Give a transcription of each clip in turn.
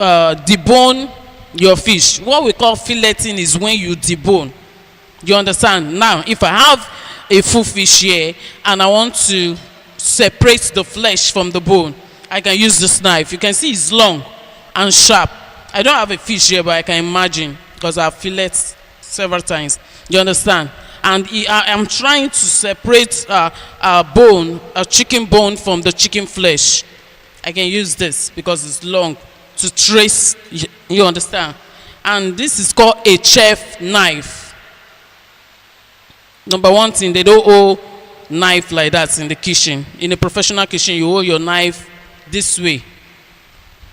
debone your fish. What we call filleting is when you debone. You understand? Now, if I have a full fish here and I want to separate the flesh from the bone, I can use this knife. You can see it's long and sharp. I don't have a fish here, but I can imagine because I've filleted several times. You understand? And I'm trying to separate a chicken bone from the chicken flesh. I can use this because it's long to trace. You understand? And this is called a chef knife. Number one thing, they don't hold knife like that in the kitchen. In a professional kitchen, you hold your knife this way.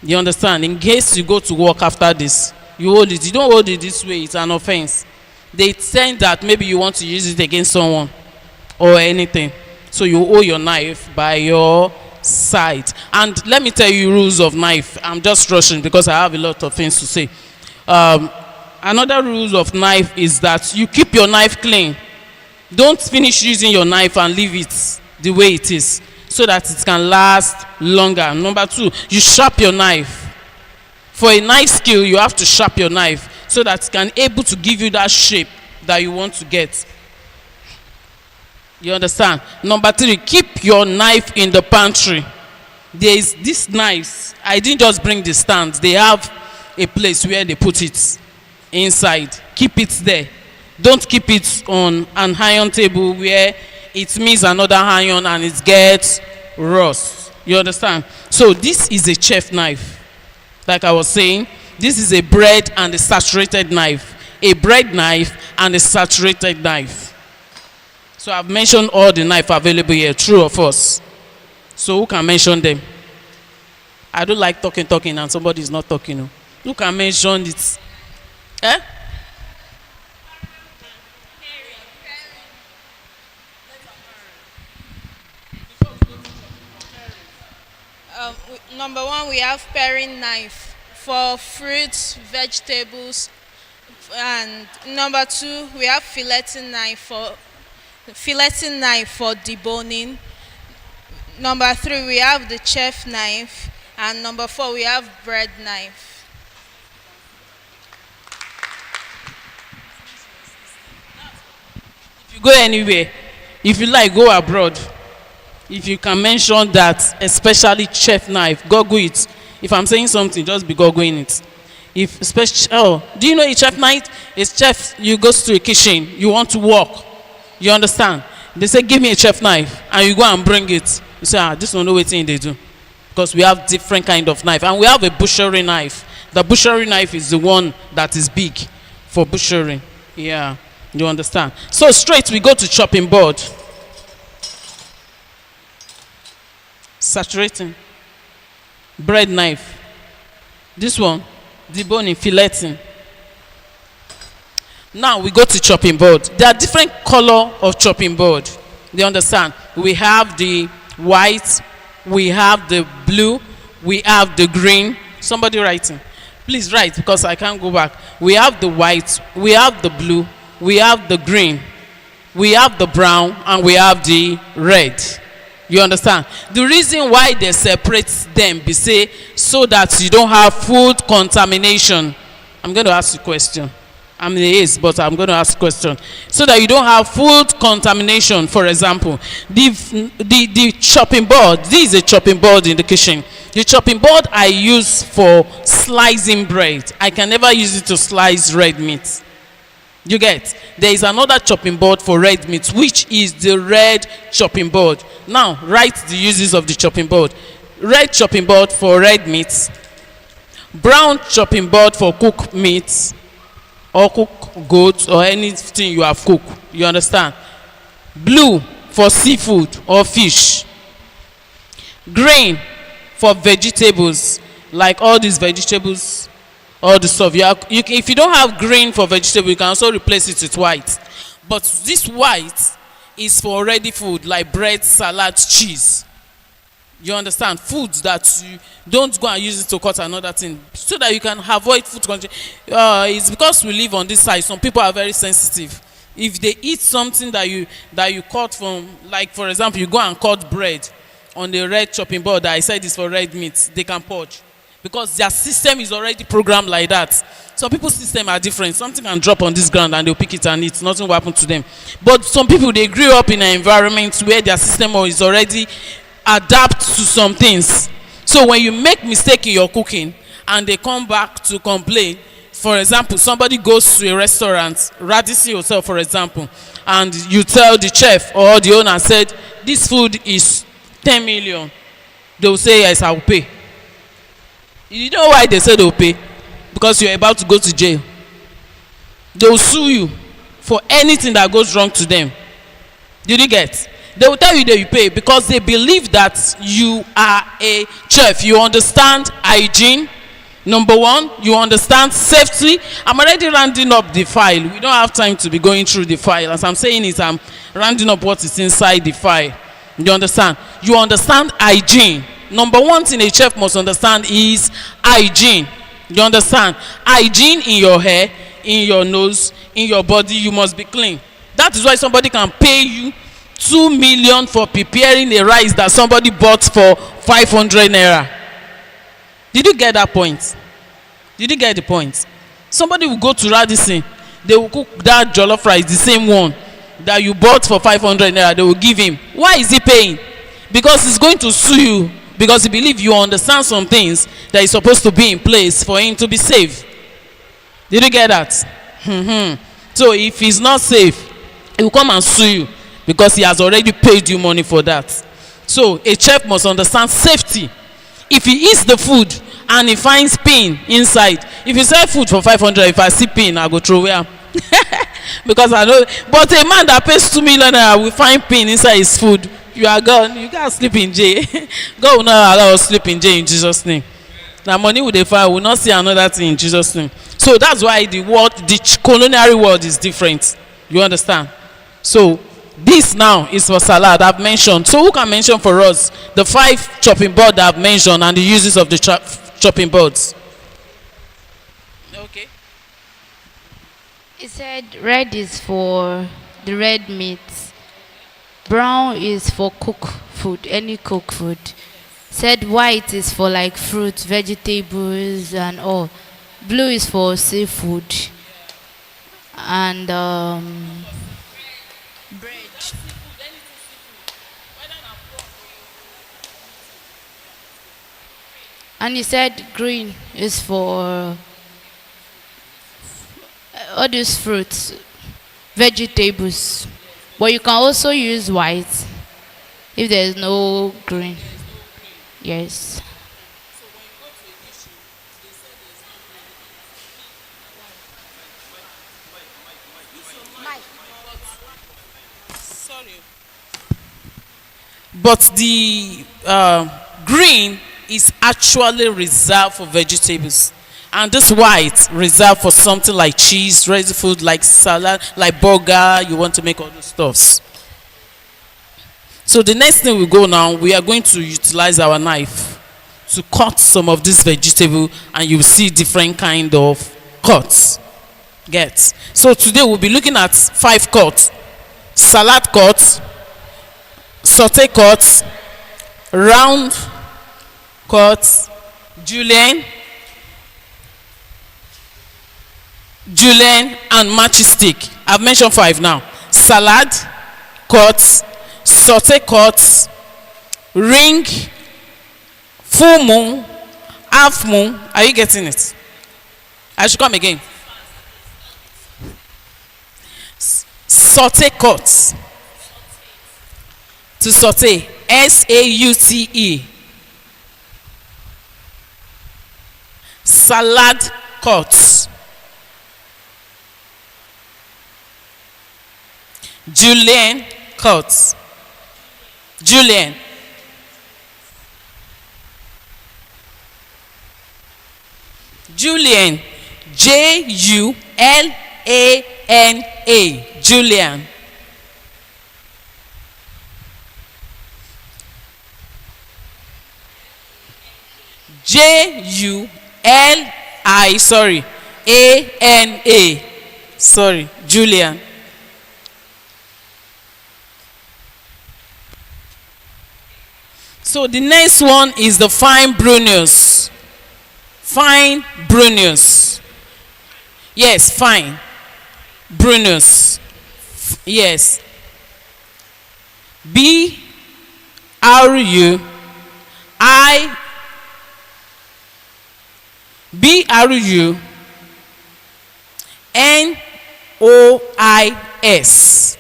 You understand? In case you go to work after this, you hold it. You don't hold it this way. It's an offense. They think that maybe you want to use it against someone or anything. So you hold your knife by your side. And let me tell you rules of knife. I'm just rushing because I have a lot of things to say. Another rule of knife is that you keep your knife clean. Don't finish using your knife and leave it the way it is so that it can last longer. Number two, you sharp your knife. For a knife skill, you have to sharp your knife so that it can able to give you that shape that you want to get. You understand? Number three, keep your knife in the pantry. There is these knives. I didn't just bring the stand. They have a place where they put it inside. Keep it there. Don't keep it on an iron table where it meets another iron and it gets rust. You understand? So this is a chef knife. Like I was saying, this is a bread and a saturated knife. A bread knife and a saturated knife. So I've mentioned all the knife available here, true or false. So who can mention them? I don't like talking and somebody is not talking. Who can mention it? Eh? Number one, we have paring knife for fruits, vegetables, and number two, we have filleting knife for deboning. Number three, we have the chef knife, and number four, we have bread knife. If you go anywhere, if you like, go abroad. If you can mention that, especially chef knife, Google it. If I'm saying something, just be googling it. If special, do you know a chef knife? It's chef. You go to a kitchen, you want to work. You understand? They say, "Give me a chef knife," and you go and bring it. You say, "This one no waiting they do," because we have different kind of knife, and we have a butchery knife. The butchery knife is the one that is big for butchering. Yeah, you understand? So straight we go to chopping board. Saturating. Bread knife. This one, deboning, filleting. Now we go to chopping board. There are different color of chopping board. Do you understand? We have the white, we have the blue, we have the green. Somebody writing. Please write because I can't go back. We have the white, we have the blue, we have the green, we have the brown, and we have the red. You understand? The reason why they separate them be say so that you don't have food contamination. I'm going to ask you a question. I'm in the East, but I'm going to ask a question. So that you don't have food contamination. For example, the chopping board. This is a chopping board in the kitchen. The chopping board I use for slicing bread. I can never use it to slice red meat. You get? There is another chopping board for red meat, which is the red chopping board. Now, write the uses of the chopping board. Red chopping board for red meat. Brown chopping board for cooked meat or cooked goat or anything you have cooked. You understand? Blue for seafood or fish. Green for vegetables, like all these vegetables. All the stuff if you don't have green for vegetable, you can also replace it with white. But this white is for ready food like bread, salad, cheese. You understand? Foods that you don't go and use it to cut another thing so that you can avoid food contamination. It's because we live on this side. Some people are very sensitive. If they eat something that you cut from, like for example, you go and cut bread on the red chopping board that I said is for red meat, they can purge. because their system is already programmed like that. Some people's system are different. Something can drop on this ground and they'll pick it and eat. Nothing will happen to them. But some people, they grew up in an environment where their system is already adapt to some things. So when you make mistake in your cooking and they come back to complain, for example, somebody goes to a restaurant, Radisson Hotel for example, and you tell the chef or the owner said, this food is 10 million. They will say, yes, I will pay. You know why they say they will pay? Because you're about to go to jail. They will sue you for anything that goes wrong to them. Did you get? They will tell you that you pay because they believe that you are a chef. You understand hygiene. Number one, you understand safety. I'm already rounding up the file. We don't have time to be going through the file. As I'm saying is, I'm rounding up what is inside the file. You understand? You understand hygiene. Number one thing a chef must understand is hygiene. You understand? Hygiene in your hair, in your nose, in your body, you must be clean. That is why somebody can pay you 2 million for preparing a rice that somebody bought for 500 naira. Did you get that point? Did you get the point? Somebody will go to Radisson, they will cook that jollof rice, the same one that you bought for 500 naira, they will give him. Why is he paying? Because he's going to sue you, because he believes you understand some things that is supposed to be in place for him to be safe. Did you get that? So if he's not safe, he will come and sue you because he has already paid you money for that. So a chef must understand safety. If he eats the food and he finds pin inside, if you sell food for 500, if I see pin, I go throw away. Because I know, but a man that pays 2 million will find pin inside his food. You are gone. You can't sleep in jail. God will not allow us to sleep in jail in Jesus' name. Now money will defile, will not see another thing in Jesus' name. So that's why the word, the culinary world is different. You understand? So this now is for salad I've mentioned. So who can mention for us the 5 chopping board I've mentioned and the uses of the chopping boards? Okay. He said red is for the red meat. Brown is for cook food, any cook food. Said white is for like fruits, vegetables and all. Blue is for seafood. And bread. And he said green is for all these fruits, vegetables. But you can also use white if there is no green. Yes. But the green is actually reserved for vegetables. And this white reserved for something like cheese, ready food, like salad, like burger, you want to make all those stuffs. So the next thing we go now, we are going to utilize our knife to cut some of this vegetable, and you will see different kind of cuts. Get. So today we'll be looking at 5 cuts. Salad cuts, saute cuts, round cuts, julienne, and matchstick. I've mentioned 5 now. Salad cuts, saute cuts, ring, full moon, half moon. Are you getting it? I should come again. Saute cuts. To saute, S-A-U-T-E. Salad cuts. Julienne cuts. Julienne. Julienne. J-U-L-A-N-A. Julienne. J-U-L-I, sorry, A-N-A. Sorry, Julian. So the next one is the fine Brunoise. Fine Brunius. Yes, fine Brunius. Yes. B R U I B R U N O I S.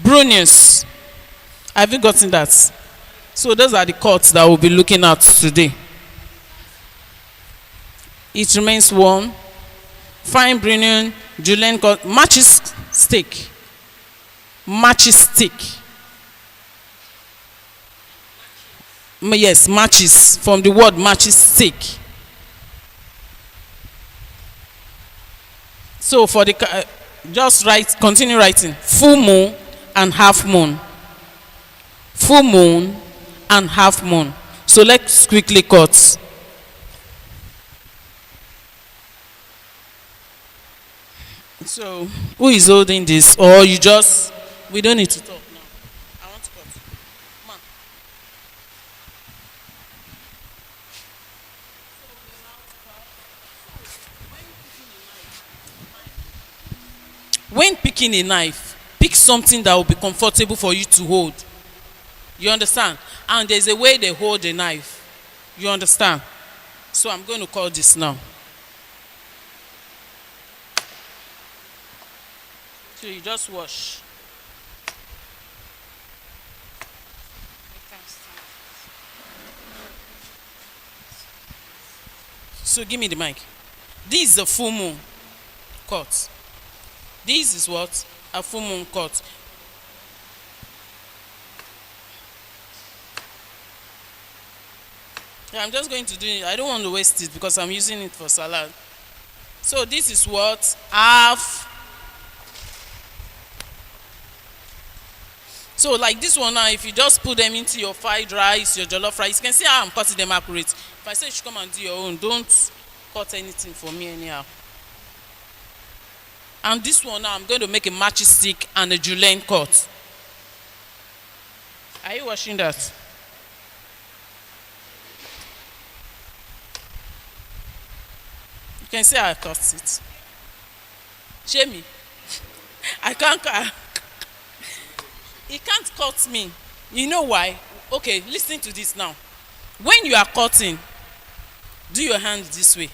Brunius. Have you gotten that? So those are the cuts that we'll be looking at today. It remains one. Fine Brunion, Julienne cut, matches stick. Matches stick. Yes, matches, from the word matches stick. So for the just write, continue writing. Full moon and half moon. Full moon and half moon. So let's quickly cut. So who is holding this? Or you just, we don't need to talk now. I want to cut. Come on. When picking a knife, pick something that will be comfortable for you to hold. You understand? And there's a way they hold a knife. You understand? So I'm going to call this now. So you just wash. So give me the mic. This is a full moon cut. This is what? A full moon cut. Yeah, I'm just going to do it. I don't want to waste it because I'm using it for salad. So this is what? Half. So like this one now, if you just put them into your fried rice, your jollof rice, you can see how I'm cutting them accurate. If I say you should come and do your own, don't cut anything for me anyhow. And this one now, I'm going to make a matchstick stick and a julienne cut. Are you watching that? You can see how I cut it. Shame me. I can't cut. He can't cut me. You know why? Okay, listen to this now. When you are cutting, do your hand this way.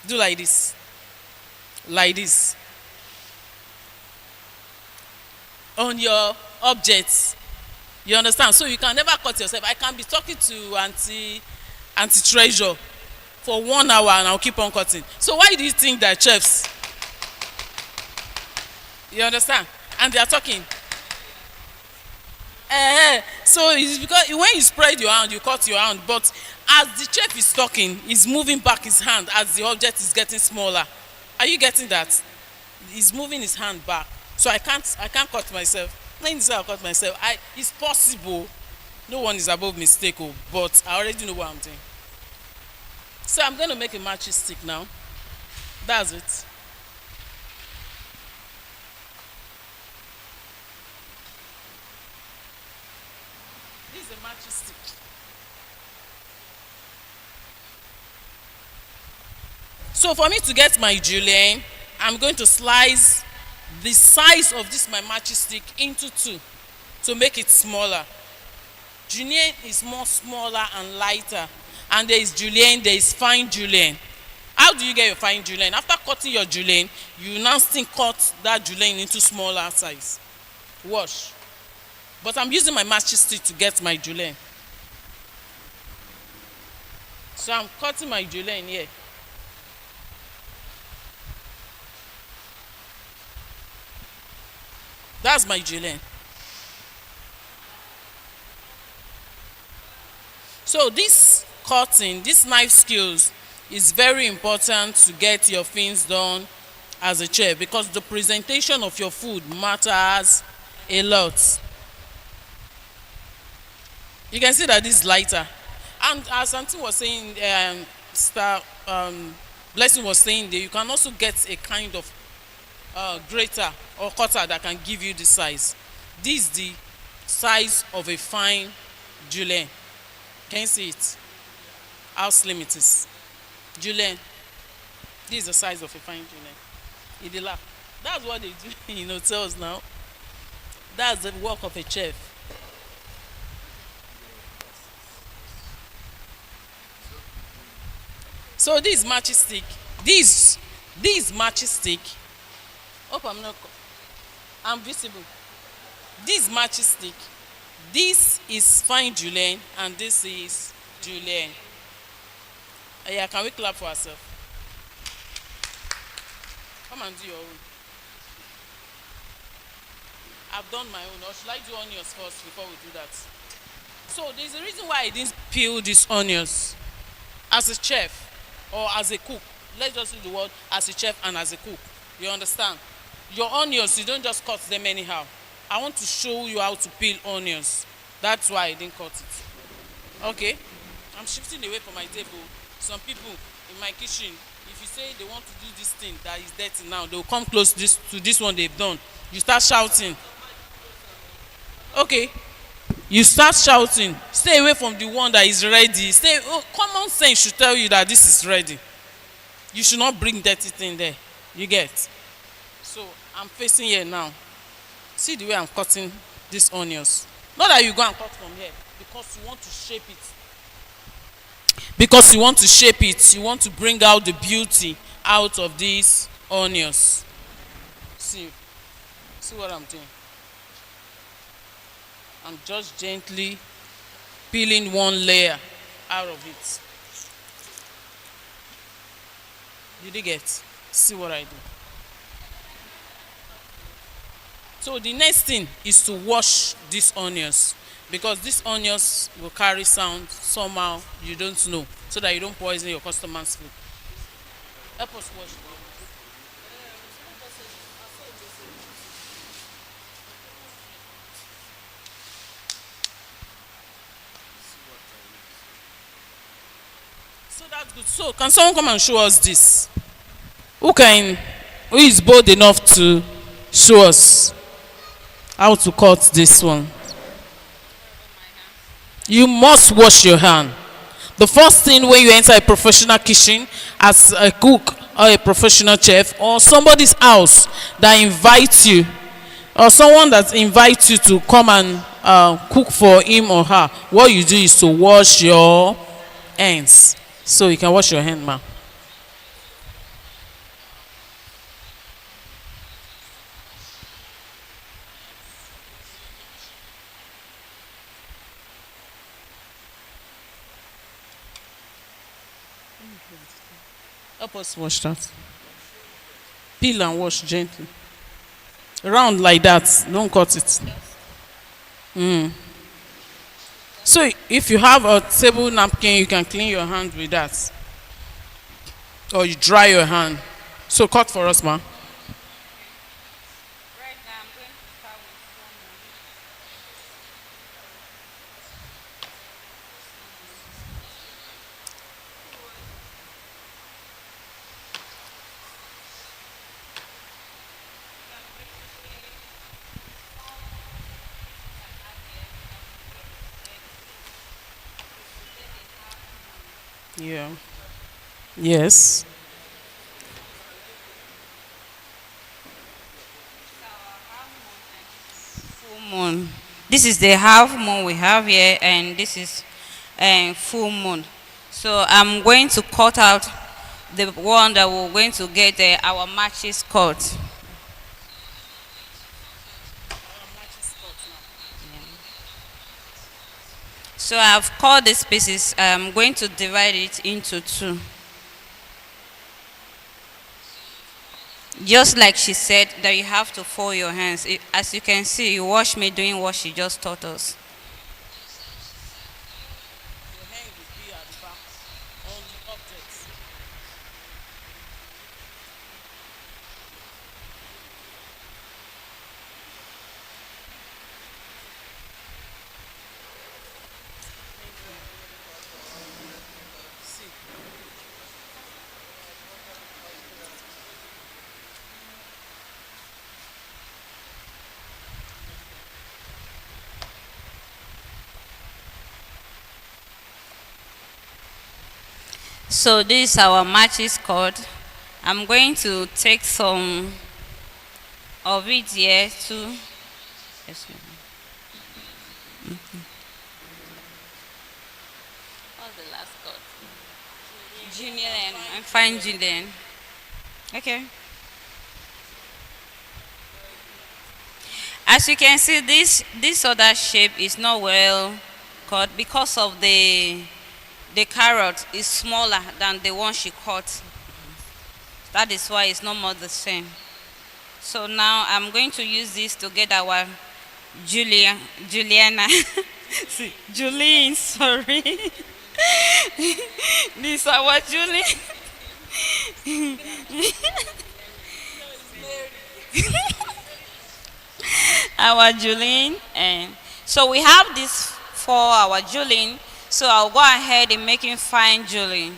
Do like this. Like this. On your objects. You understand? So you can never cut yourself. I can be talking to Auntie Treasure for 1 hour and I'll keep on cutting. So why do you think that chefs? You understand? And they are talking. So it's because when you spread your hand, you cut your hand. But as the chef is talking, he's moving back his hand as the object is getting smaller. Are you getting that? He's moving his hand back. So I can't cut myself. Let me say I cut myself. It's possible. No one is above mistake, but I already know what I'm doing. So I'm going to make a matchstick stick now. That's it. This is a matchstick stick. So for me to get my julienne, I'm going to slice the size of this my matchstick stick into two to make it smaller. Julienne is more smaller and lighter, and there is julienne, there is fine julienne. How do you get your fine julienne? After cutting your julienne, you now still cut that julienne into smaller size. Wash. But I'm using my matchstick stick to get my julienne. So I'm cutting my julienne here. That's my julienne. So this cutting, this knife skills is very important to get your things done as a chef, because the presentation of your food matters a lot. You can see that this is lighter. And as Auntie was saying, Blessing was saying that you can also get a kind of grater or cutter that can give you the size. This is the size of a fine julienne. Can you see it? How slim it is. Julian, this is the size of a fine Julian. In the lap. That's what they do in hotels now. That's the work of a chef. So this matches stick. This matches stick. Hope I'm not. I'm visible. This matches stick. This is fine Julian and this is Julian. Yeah, can we clap for ourselves? Come and do your own. I've done my own. Or should I do onions first before we do that? So there's a reason why I didn't peel these onions. As a chef or as a cook, let's just use the word as a chef and as a cook. You understand? Your onions, you don't just cut them anyhow. I want to show you how to peel onions. That's why I didn't cut it. Okay? I'm shifting away from my table. Some people in my kitchen, if you say they want to do this thing that is dirty now, they'll come close to this one they've done. You start shouting. Okay? You start shouting. Stay away from the one that is ready. Common sense should tell you that this is ready. You should not bring dirty thing there. You get? So I'm facing here now. See the way I'm cutting these onions. Not that you go and cut from here, because you want to shape it. Because you want to shape it. You want to bring out the beauty out of these onions. See what I'm doing. I'm just gently peeling one layer out of it. Did you get? See what I do? So the next thing is to wash these onions, because these onions will carry sound somehow you don't know, so that you don't poison your customer's food. Help us wash the onions. So that's good. So can someone come and show us this? Who is bold enough to show us how to cut this one? You must wash your hand. The first thing when you enter a professional kitchen as a cook or a professional chef, or somebody's house that invites you, or someone that invites you to come and cook for him or her, what you do is to wash your hands. So you can wash your hand, ma'am. Help us wash that. Peel and wash gently. Round like that. Don't cut it. So if you have a table napkin, you can clean your hand with that. Or you dry your hand. So cut for us, ma'am. Right now, I'm going to start with Yeah. Yes. Full moon. This is the half moon we have here, and this is full moon. So I'm going to cut out the one that we're going to get our matches cut. So I've cut these pieces. I'm going to divide it into two. Just like she said that you have to fold your hands. As you can see, you watch me doing what she just taught us. Your hand will be at the back on the object. See. So this is our matches cord. I'm going to take some of it here too. Yes, ma'am. What's the last cord? Julian. I'm fine, Julian. Okay. As you can see, this other shape is not well cut because of the carrot is smaller than the one she cut. That is why it's not more the same. So now I'm going to use this to get our Juliana. See, Julie, sorry. This is our Julie. Our Julian. And so we have this for our Julian. So I'll go ahead and making fine Julian,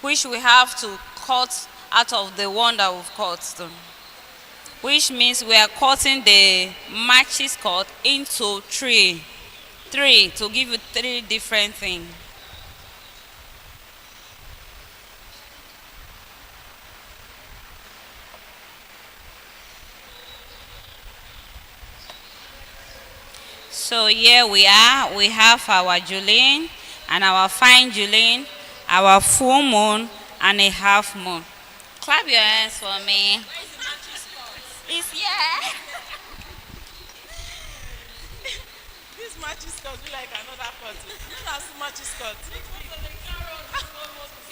which we have to cut out of the one that we've cut. Which means we are cutting the matches cut into three to give you three different things. So here we are. We have our Julian and our fine Julian, our full moon and a half moon. Clap your hands for me. It's here. This matches cut be like another cut. You know how matches cut.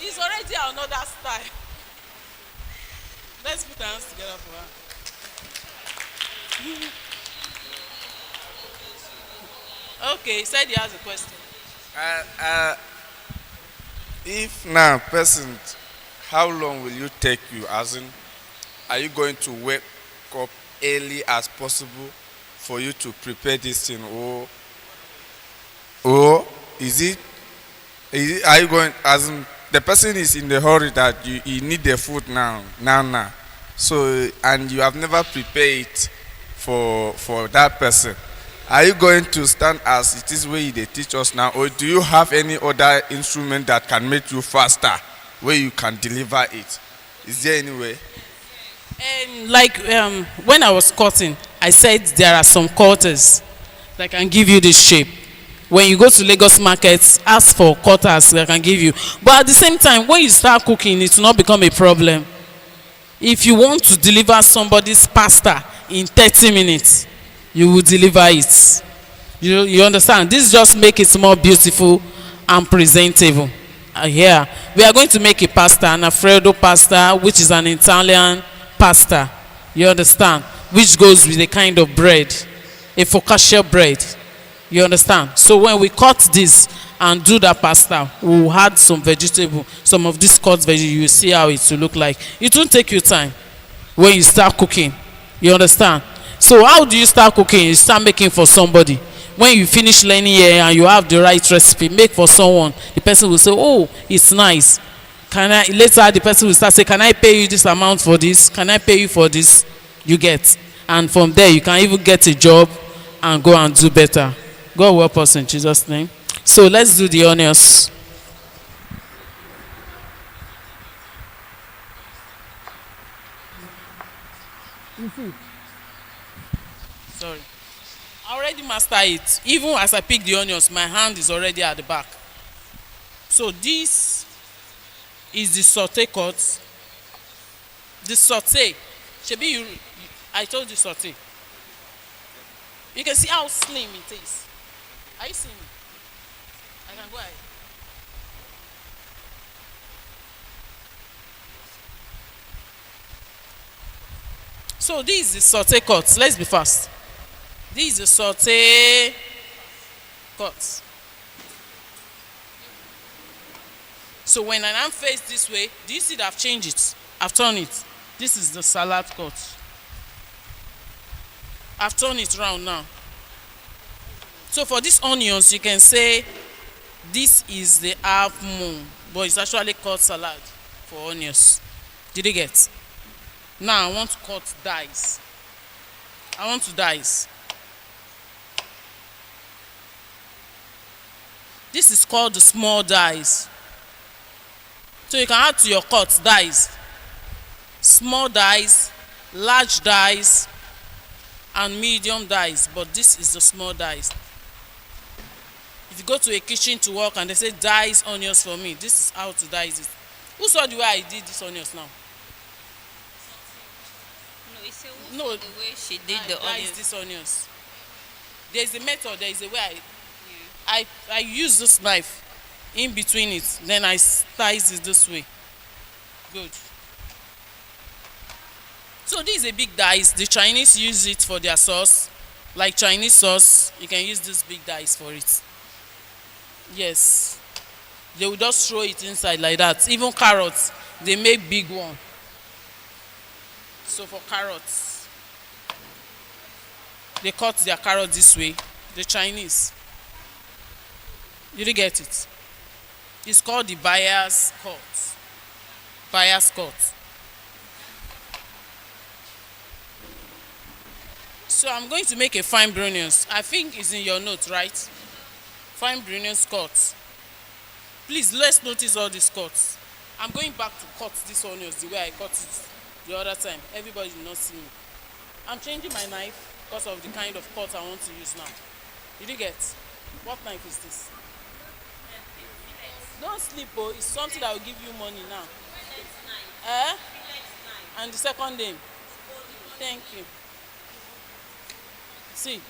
It's already another style. Let's put our hands together for her. Okay, he said he has a question. If now, person, how long will you take you? As in, are you going to wake up early as possible for you to prepare this thing, or are you going, as in, the person is in the hurry that you need the food now. So, and you have never prepared it for that person. Are you going to stand as it is where they teach us now, or do you have any other instrument that can make you faster, where you can deliver it? Is there any way? And like when I was cutting, I said there are some cutters that can give you this shape. When you go to Lagos markets, ask for cutters that can give you. But at the same time, when you start cooking, it will not become a problem. If you want to deliver somebody's pasta in 30 minutes, you will deliver it. You understand? This just make it more beautiful and presentable. Here we are going to make a pasta, an Alfredo pasta, which is an Italian pasta. You understand? Which goes with a kind of bread, a focaccia bread. You understand? So when we cut this and do that pasta, we will add some vegetable, some of this cut veggie. You will see how it will look like. It won't take you time when you start cooking. You understand? So how do you start cooking? You start making for somebody. When you finish learning here and you have the right recipe, make for someone. The person will say, oh, it's nice. Later the person will start saying, can I pay you this amount for this? Can I pay you for this? You get. And from there you can even get a job and go and do better. God help us in Jesus' name. So let's do the onions. Sorry. I already mastered it. Even as I pick the onions, my hand is already at the back. So this is the saute cut. The saute. Shebi, I told you saute. You can see how slim it is. Are you seeing me? I can go ahead. So this is the saute cut. Let's be fast. This is the saute cut. So when I now face this way, do you see that I've changed it? I've turned it. This is the salad cut. I've turned it round now. So for these onions, you can say this is the half moon, but it's actually cut salad for onions. Did you get? Now I want to cut dice. I want to dice. This is called the small dice. So you can add to your cut dice, small dice, large dice, and medium dice, but this is the small dice. If you go to a kitchen to work and they say dice onions for me, this is how to dice it. Who saw the way I did these onions now? No, it's No, the way she did I the dice onions. these onions. There is a method, there is a way I use this knife in between it, then I slice it this way. Good. So this is a big dice. The Chinese use it for their sauce. Like Chinese sauce, you can use this big dice for it. Yes. They will just throw it inside like that. Even carrots, they make big one. So for carrots, they cut their carrots this way. The Chinese. You didn't get it? It's called the buyer's cut. Buyer's cut. So I'm going to make a fine onions. I think it's in your notes, right? Fine onions cut. Please, let's notice all these cuts. I'm going back to cut these onions the way I cut it the other time. Everybody did not see me. I'm changing my knife because of the kind of cut I want to use now. Did you get? What knife is this? Don't sleep, oh. It's something that will give you money now. Eh? And the second name? Thank you. See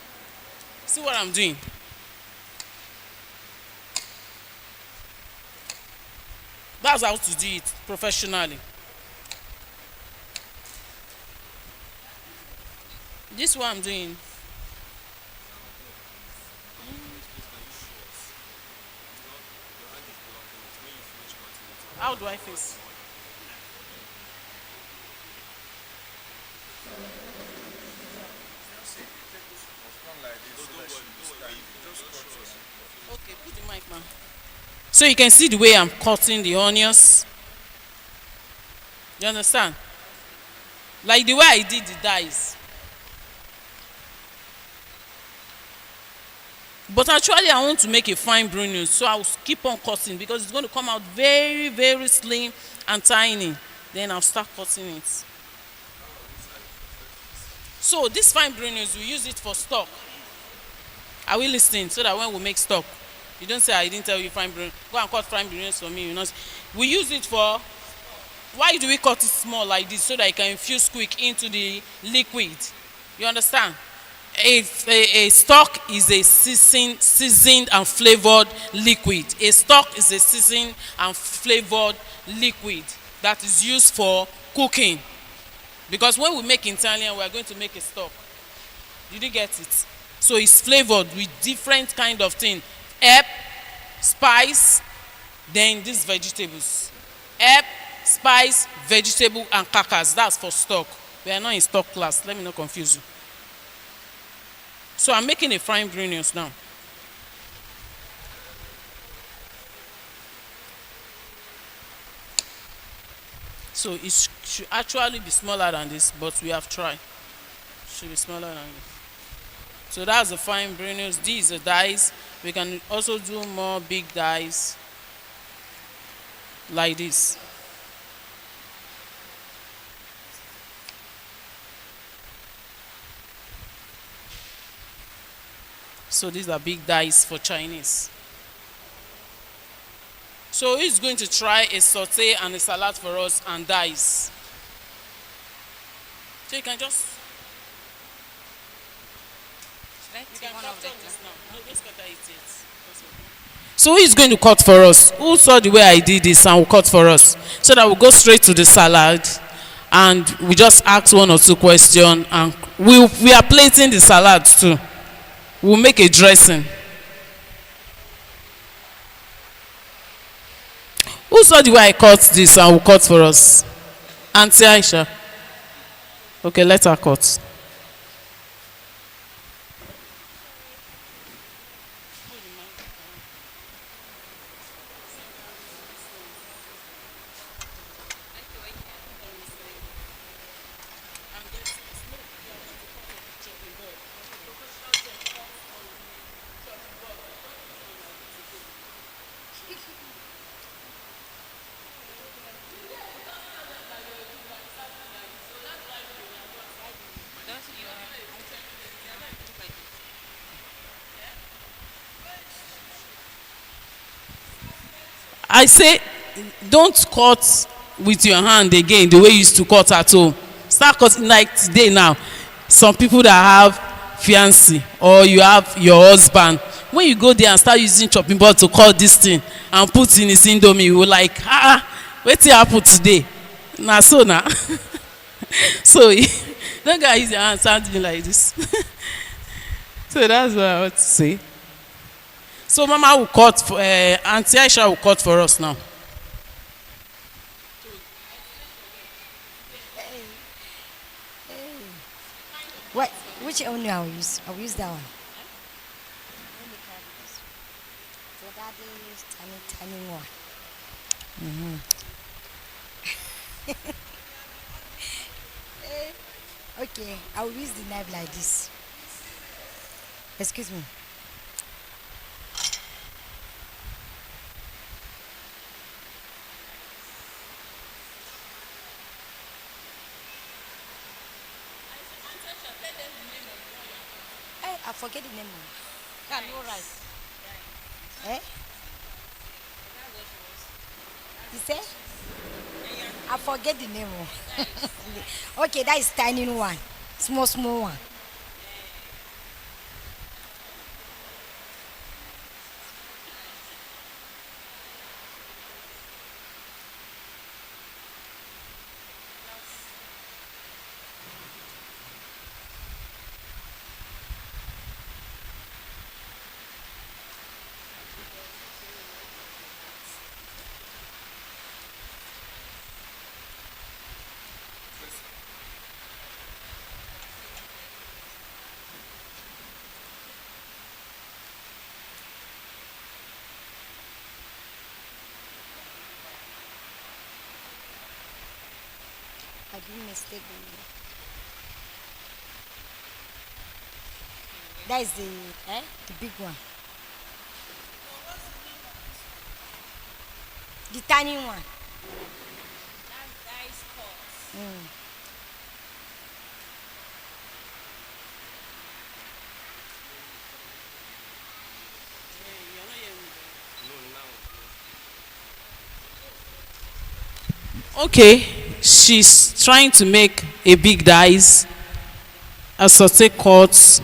what I'm doing? That's how to do it professionally. This is what I'm doing. How do I face? Okay, put the mic, man. So you can see the way I'm cutting the onions. You understand? Like the way I did the dice. But actually I want to make a fine brownie, so I'll keep on cutting because it's going to come out very, very slim and tiny. Then I'll start cutting it. So this fine brownies, we use it for stock. Are we listening? So that when we make stock, you don't say I didn't tell you fine brownies. Go and cut fine brownies for me. You know, we use it for. Why do we cut it small like this? So that it can infuse quick into the liquid. You understand? A stock is a seasoned and flavored liquid. A stock is a seasoned and flavored liquid that is used for cooking. Because when we make Italian, we are going to make a stock. Did you get it? So it's flavored with different kind of thing. Herb, spice, then these vegetables. Herb, spice, vegetable, and carcass. That's for stock. We are not in stock class. Let me not confuse you. So I'm making a frying onions now. So it should actually be smaller than this, but we have tried. Should be smaller than this. So that's the fine onions. These are dice. We can also do more big dice like this. So these are big dice for Chinese. So he's going to try a saute and a salad for us and dice. So you can just you can cut this now. No, just cut it yet. So he's going to cut for us. Who saw the way I did this and will cut for us? So that we'll go straight to the salad and we just ask one or two questions and we are plating the salad too. We'll make a dressing. Who saw the way I cut this and will cut for us? Auntie Aisha. Okay, let her cut. I say don't cut with your hand again the way you used to cut at home. Start cutting like today now. Some people that have fiancé or you have your husband, when you go there and start using chopping board to cut this thing and put in his indomie, you will like, wetin happen today? Na so na. So don't go use your hand start doing like this. So that's what I want to say. So Mama will cut for Auntie Aisha will cut for us now. What? Which onion I will use? I will use that one. So that is tiny one. Okay, I will use the knife like this. Excuse me. Hey, I forget the name. Can you write? Eh? You say? I forget the name. Okay, that is tiny one. Small one. I did mistake. That is the big one. The tiny one. Mm. Okay, she's trying to make a big dice, a saute cut,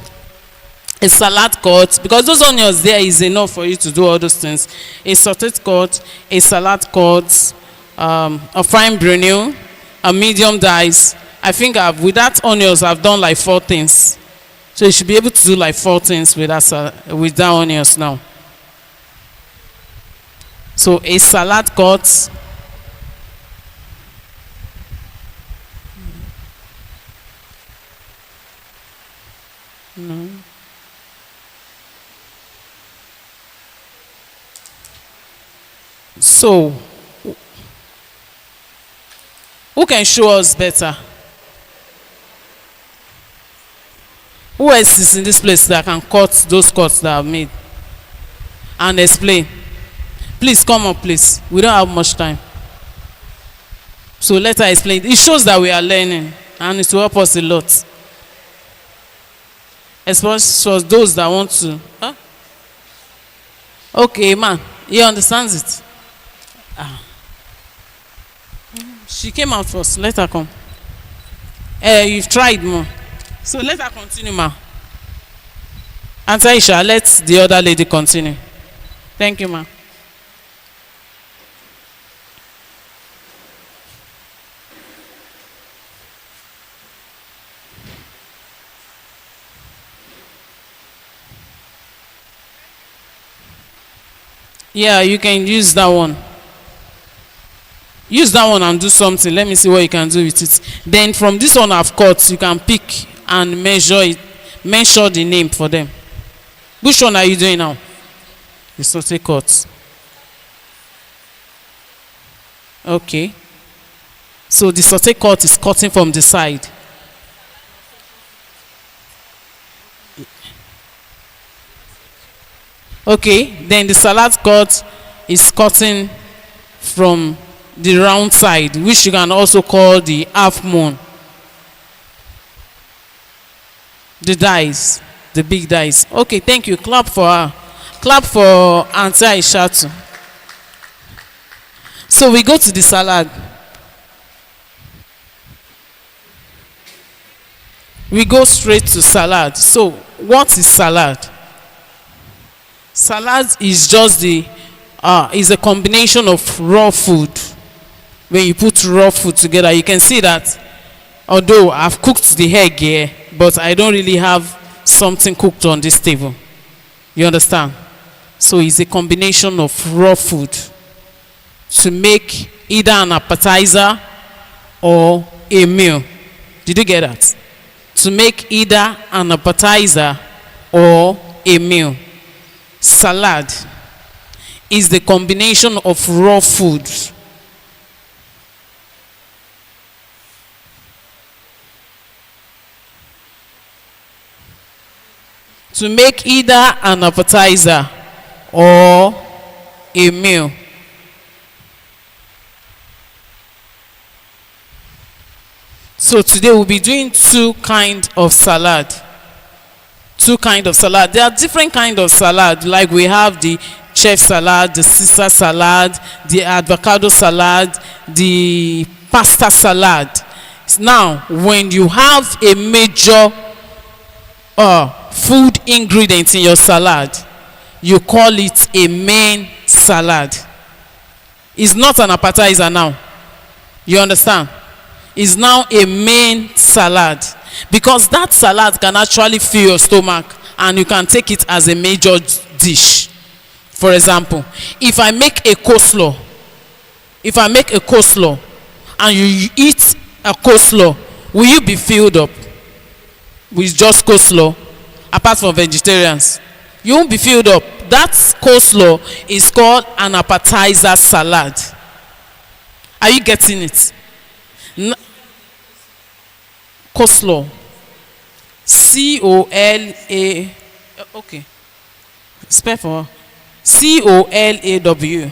a salad cut, because those onions there is enough for you to do all those things. A sauteed cut, a salad cut, a fine brunoise, a medium dice. I think with that onions I've done like 4 things. So you should be able to do like 4 things with that onions now. So a salad cut. No. So, who can show us better? Who else is in this place that can cut those cuts that I've made and explain? Please come up, please. We don't have much time. So let her explain. It shows that we are learning and it will help us a lot. Especially for those that want to. Huh? Okay, man. He understands it. She came out first. Let her come. You've tried more. So let her continue, ma. Auntie Aisha, let the other lady continue. Thank you, ma. Yeah, you can use that one. Use that one and do something. Let me see what you can do with it. Then from this one I've cut, you can pick and measure it. Measure the name for them. Which one are you doing now? The saute cut. Okay. So the saute cut is cutting from the side. Okay, then the salad cut is cutting from the round side, which you can also call the half moon. The dice, the big dice. Okay, thank you. Clap for her. Clap for Auntie Aisha too. So we go to the salad. We go straight to salad. So what is salad? Salad is just is a combination of raw food. When you put raw food together, you can see that although I've cooked the egg here, but I don't really have something cooked on this table. You understand? So it's a combination of raw food to make either an appetizer or a meal. Did you get that? To make either an appetizer or a meal. Salad is the combination of raw food to make either an appetizer or a meal. So today we'll be doing two kinds of salad. Two kinds of salad. There are different kinds of salad. Like we have the chef salad, the Caesar salad, the avocado salad, the pasta salad. Now, when you have a major food ingredient in your salad, you call it a main salad. It's not an appetizer now. You understand? It's now a main salad, because that salad can actually fill your stomach and you can take it as a major dish. For example, if I make a coleslaw and you eat a coleslaw, will you be filled up with just coleslaw? Apart from vegetarians, you won't be filled up. That coleslaw is called an appetizer salad. Are you getting it? Coleslaw. C-O-L-A. Okay. Spell for C-O-L-A-W.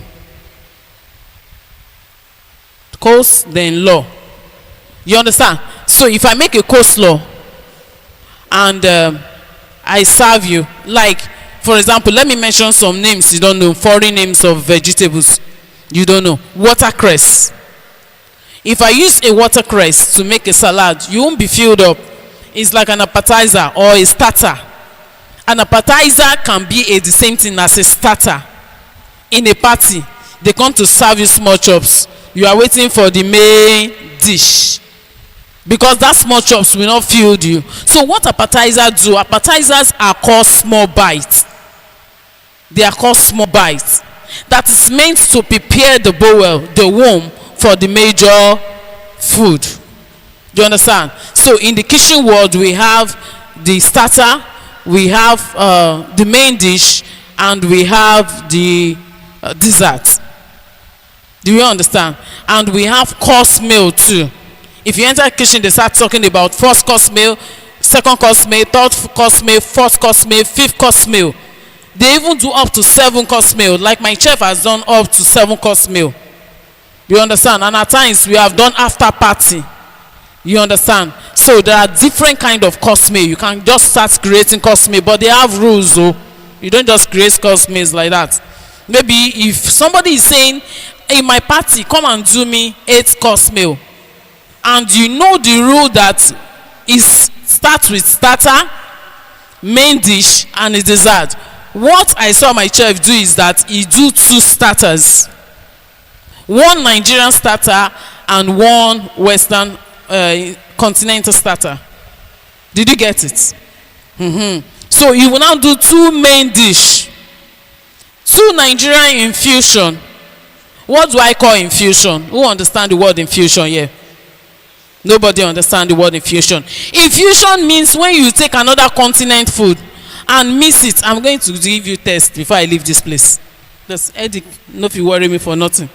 Cos, then law. You understand? So if I make a coleslaw and I serve you, like, for example, let me mention some names you don't know, foreign names of vegetables you don't know. Watercress. If I use a watercress to make a salad, you won't be filled up. It's like an appetizer or a starter. An appetizer can be the same thing as a starter. In a party, they come to serve you small chops. You are waiting for the main dish, because that small chops will not fill you. So what appetizers do? Appetizers are called small bites. They are called small bites. That is meant to prepare the bowel, the womb, for the major food. Do you understand? So in the kitchen world, we have the starter, we have the main dish, and we have the dessert. Do you understand? And we have course meal too. If you enter the kitchen, they start talking about first course meal, second course meal, third course meal, fourth course meal, fifth course meal. They even do up to 7 course meal. Like my chef has done up to 7 course meal. You understand? And at times we have done after party. You understand? So there are different kind of course meal. You can just start creating course meal, but they have rules. So you don't just create course meals like that. Maybe if somebody is saying, in my party, come and do me 8 course meal, and you know the rule that is starts with starter, main dish, and a dessert. What I saw my chef do is that he do 2 starters, 1 Nigerian starter and 1 Western continental starter. Did you get it? So he will now do 2 main dish, 2 Nigerian infusion. What do I call infusion? Who understand the word infusion here? Nobody understand the word infusion. Infusion means when you take another continent food and mix it. I'm going to give you test before I leave this place. Just Eddie, no if you worry me for nothing.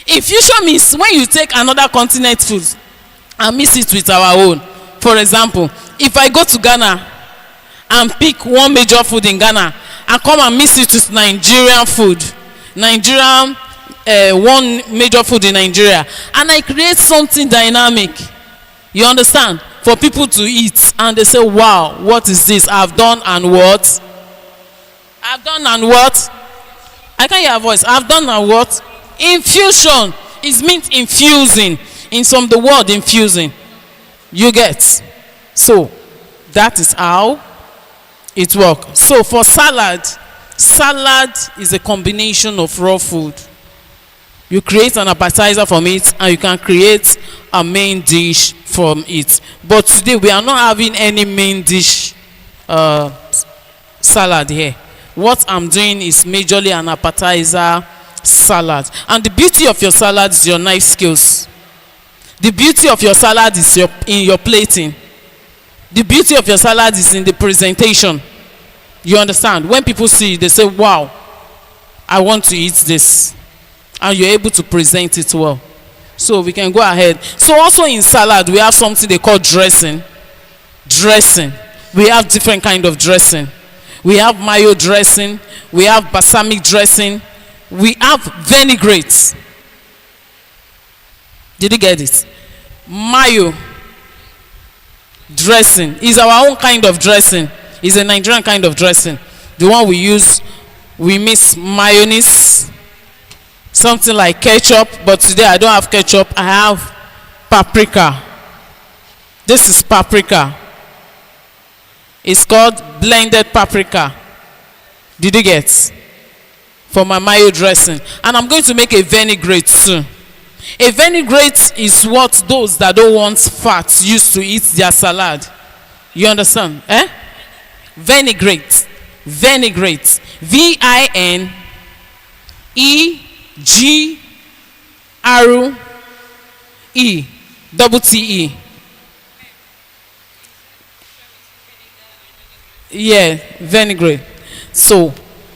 Infusion means when you take another continent food and mix it with our own. For example, if I go to Ghana and pick one major food in Ghana and come and mix it with Nigerian food, one major food in Nigeria, and I create something dynamic, you understand, for people to eat, and they say, wow, what is this? I've done and what? I've done and what? I can't hear her voice. I've done a what? Infusion. It means infusing. In some the word infusing. You get. So that is how it works. So for salad, salad is a combination of raw food. You create an appetizer from it and you can create a main dish from it. But today we are not having any main dish salad here. What I'm doing is majorly an appetizer salad. And the beauty of your salad is your knife skills. The beauty of your salad is in your plating. The beauty of your salad is in the presentation. You understand? When people see it, they say, wow, I want to eat this. And you're able to present it well. So we can go ahead. So also in salad, we have something they call dressing. Dressing. We have different kind of dressing. We have mayo dressing. We have balsamic dressing. We have vinaigrette. Did you get it? Mayo dressing is our own kind of dressing. It's a Nigerian kind of dressing. The one we use, we mix mayonnaise, something like ketchup, but today I don't have ketchup. I have paprika. This is paprika. It's called blended paprika. Did you get? For my mayo dressing. And I'm going to make a vinaigrette too. A vinaigrette is what those that don't want fat use to eat their salad. You understand? Eh? Vinaigrette. Vinaigrette. V-I-N-E-G-R-E. Double T-E. Yeah, vinaigrette. So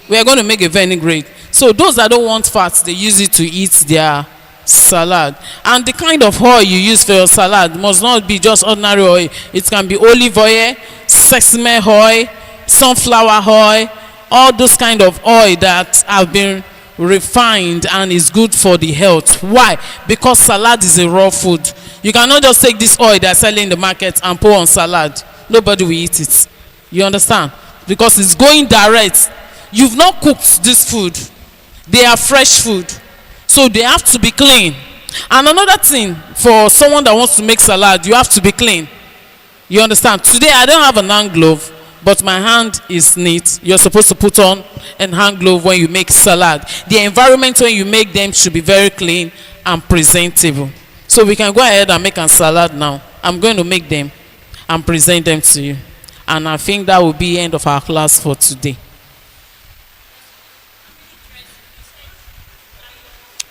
we are going to make a vinaigrette. So those that don't want fat, they use it to eat their salad. And the kind of oil you use for your salad must not be just ordinary oil. It can be olive oil, sesame oil, sunflower oil, all those kind of oil that have been refined and is good for the health. Why? Because salad is a raw food. You cannot just take this oil they're selling in the market and pour on salad. Nobody will eat it. You understand? Because it's going direct. You've not cooked this food. They are fresh food. So they have to be clean. And another thing, for someone that wants to make salad, you have to be clean. You understand? Today I don't have an hand glove, but my hand is neat. You're supposed to put on a hand glove when you make salad. The environment when you make them should be very clean and presentable. So we can go ahead and make a salad now. I'm going to make them and present them to you. And I think that will be the end of our class for today.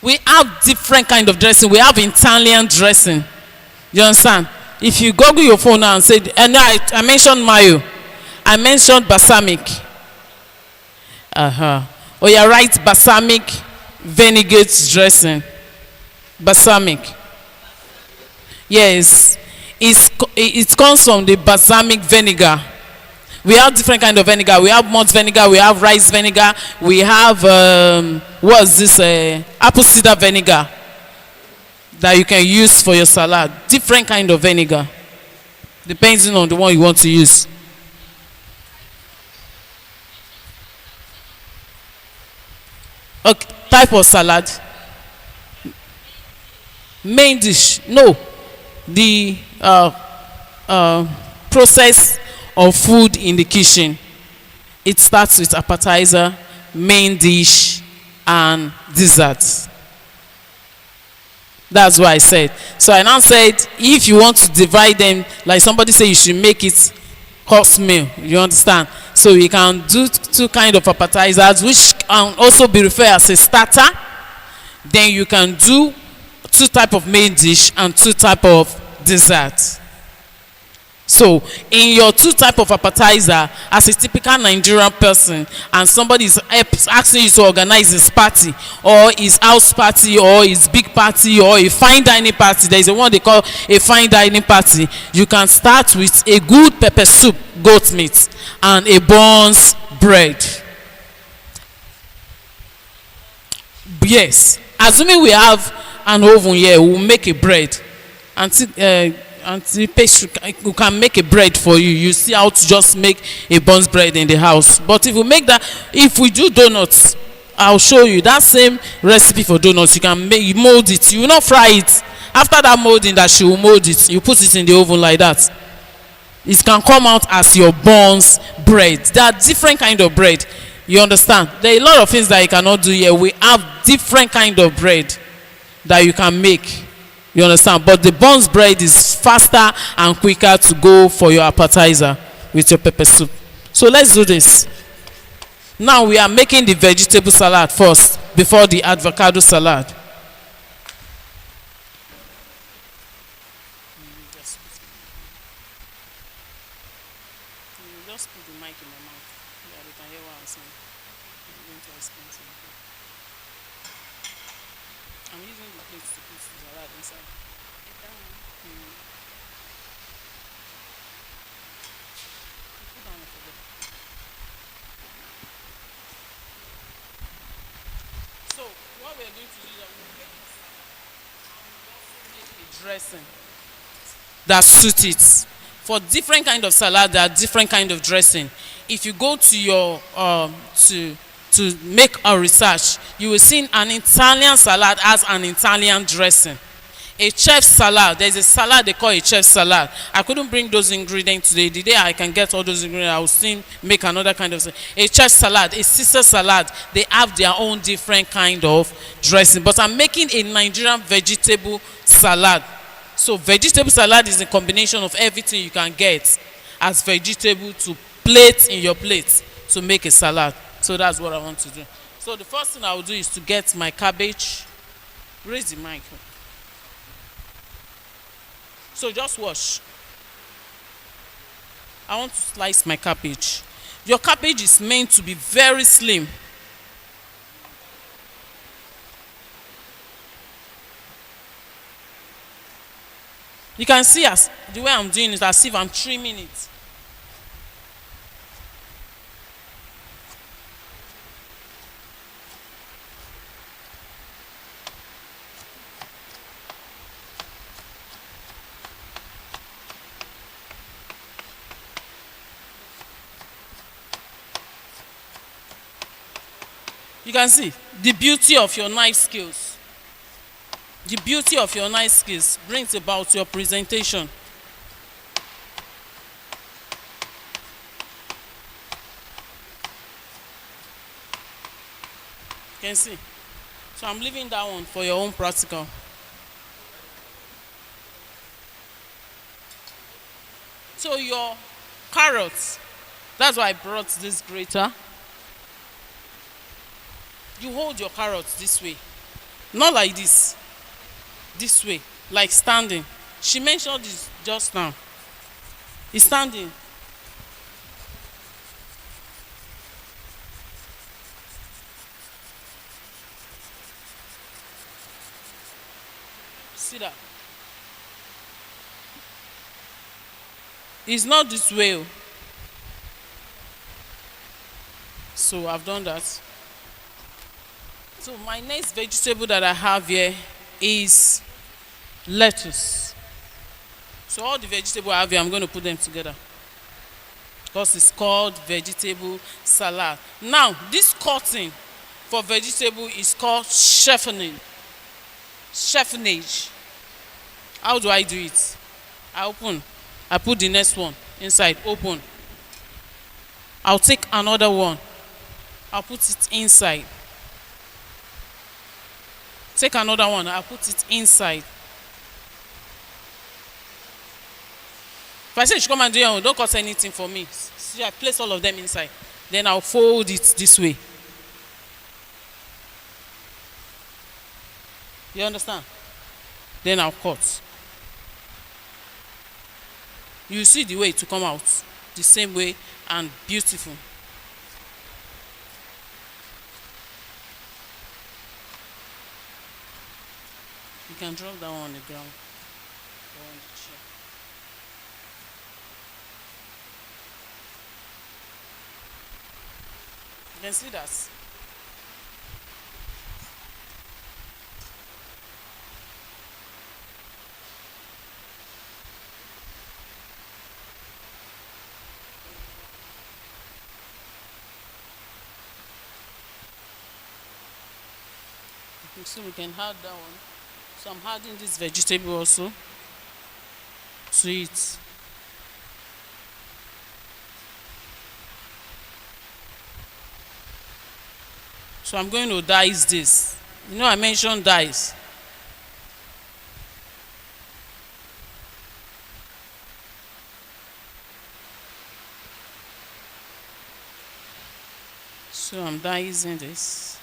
We have different kind of dressing. We have Italian dressing. You understand? If you Google your phone now and say, and I mentioned mayo. I mentioned balsamic. Oh, yeah, right, balsamic vinaigrette dressing. Balsamic. Yes. It comes from the balsamic vinegar. We have different kind of vinegar. We have malt vinegar. We have rice vinegar. We have what's this? Apple cider vinegar that you can use for your salad. Different kind of vinegar, depending on the one you want to use. Okay, type of salad. Main dish. No, the process of food in the kitchen. It starts with appetizer, main dish, and dessert. That's what I said. So I now said, if you want to divide them, like somebody said, you should make it course meal. You understand? So you can do two kind of appetizers, which can also be referred as a starter. Then you can do two type of main dish and two type of dessert. So in your two type of appetizer, as a typical Nigerian person, and somebody is asking you to organize his party, or his house party, or his big party, or a fine dining party, there is a one they call a fine dining party. You can start with a good pepper soup, goat meat, and a buns bread. Yes, assuming we have an oven here, we'll make a bread. Pastry, you can make a bread for you. You see how to just make a buns bread in the house. But if we make that, if we do donuts, I'll show you that same recipe for donuts. You can make, you mold it. You will not fry it. After that molding that she will mold it, you put it in the oven like that. It can come out as your buns bread. There are different kind of bread. You understand? There are a lot of things that you cannot do here. We have different kind of bread that you can make. You understand? But the buns bread is faster and quicker to go for your appetizer with your pepper soup. So let's do this. Now we are making the vegetable salad first before the avocado salad. Just put the mic in my mouth so that they can hear what I'm saying. I'm going to explain something. I'm using the plates to put the salad inside. Put down the forget. So what we are going to do is that we'll make it and we'll also make a dressing that suits it. For different kind of salad, there are different kind of dressing. If you go to your to make a research, you will see an Italian salad as an Italian dressing. A chef salad, there's a salad they call a chef salad. I couldn't bring those ingredients today. The day I can get all those ingredients, I will still make another kind of salad. A chef salad, a Caesar salad, they have their own different kind of dressing. But I'm making a Nigerian vegetable salad. So vegetable salad is a combination of everything you can get as vegetable to plate in your plate to make a salad. So that's what I want to do. So the first thing I will do is to get my cabbage. Raise the mic. So just wash. I want to slice my cabbage. Your cabbage is meant to be very slim. You can see as the way I'm doing it as if I'm trimming it. You can see the beauty of your knife skills. The beauty of your knife skills brings about your presentation. You can see. So I'm leaving that one for your own practical. So your carrots, that's why I brought this grater. You hold your carrots this way, not like this. This way, like standing. She mentioned this just now. It's standing. See that? It's not this way. Oh. So I've done that. So my next vegetable that I have here is lettuce. So all the vegetable I have here, I'm going to put them together because it's called vegetable salad. Now this cutting for vegetable is called chiffonage. Chiffonage. How do I do it? I open, I put the next one inside, open. I'll take another one, I'll put it inside. Take another one, I'll put it inside. If I say you should come and do your own, don't cut anything for me. See, I place all of them inside. Then I'll fold it this way. You understand? Then I'll cut. You see the way to come out the same way and beautiful. You can drop that one on the ground or on the chair. You can see that. So we can add that one. So I'm adding this vegetable also to it. So I'm going to dice this. You know, I mentioned dice. So I'm dicing this.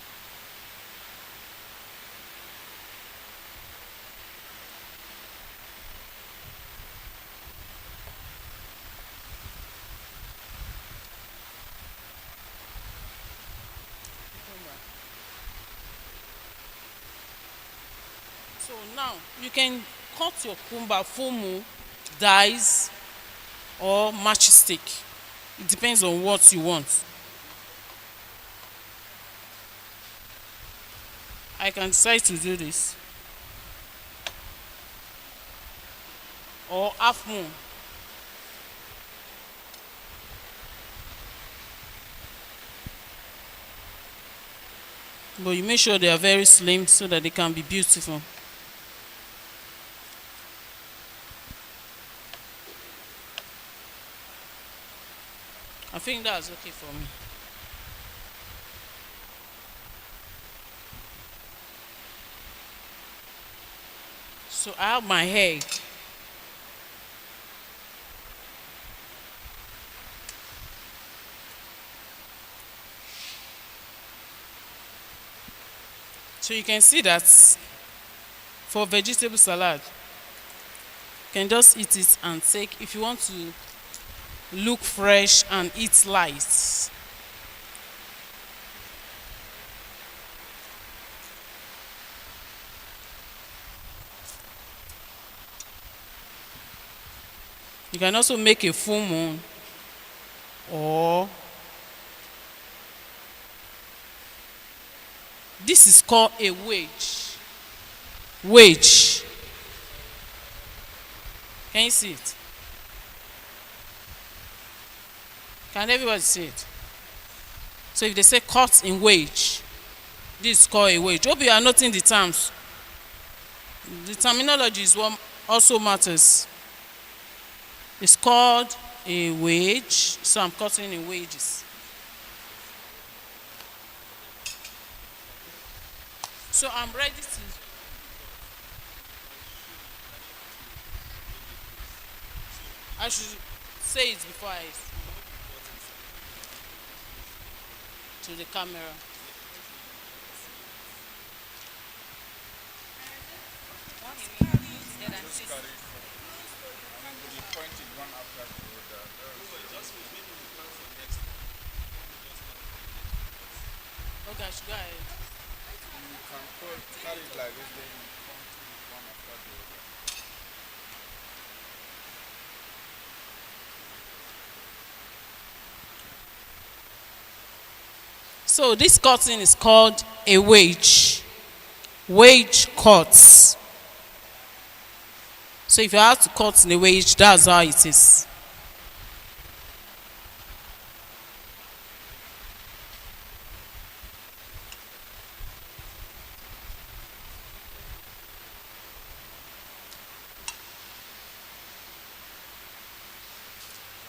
So now you can cut your kumba fumu, dice, or matchstick. It depends on what you want. I can decide to do this. Or half moon. But you make sure they are very slim so that they can be beautiful. I think that's okay for me. So I have my egg. So you can see that for vegetable salad, you can just eat it and take, if you want to look fresh and eat light. You can also make a full moon or this is called a wedge. Wedge. Can you see it? Can everybody see it? So if they say cut in wedge, this is called a wedge. Hope you are noting the terms. The terminology is what also matters. It's called a wedge. So I'm cutting in wedges. So I'm ready to. I should say it before I to the camera. Okay, I should go ahead. You can carry it like this, then you point it one after the other. So this cutting is called a wedge. Wedge cuts. So if you have to cut in a wedge, that's how it is.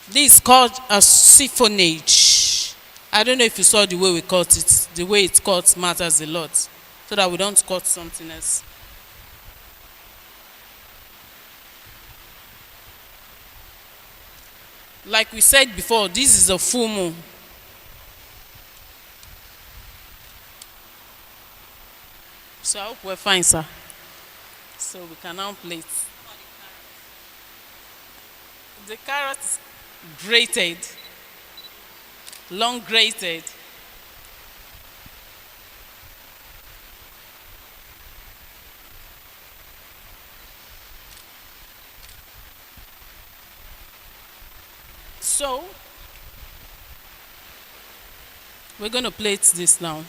This is called a siphonage. I don't know if you saw the way we cut it. The way it's cut matters a lot, so that we don't cut something else. Like we said before, this is a full moon. So I hope we're fine, sir. So we can now plate. The carrot is grated, long grated. So we're going to plate this now.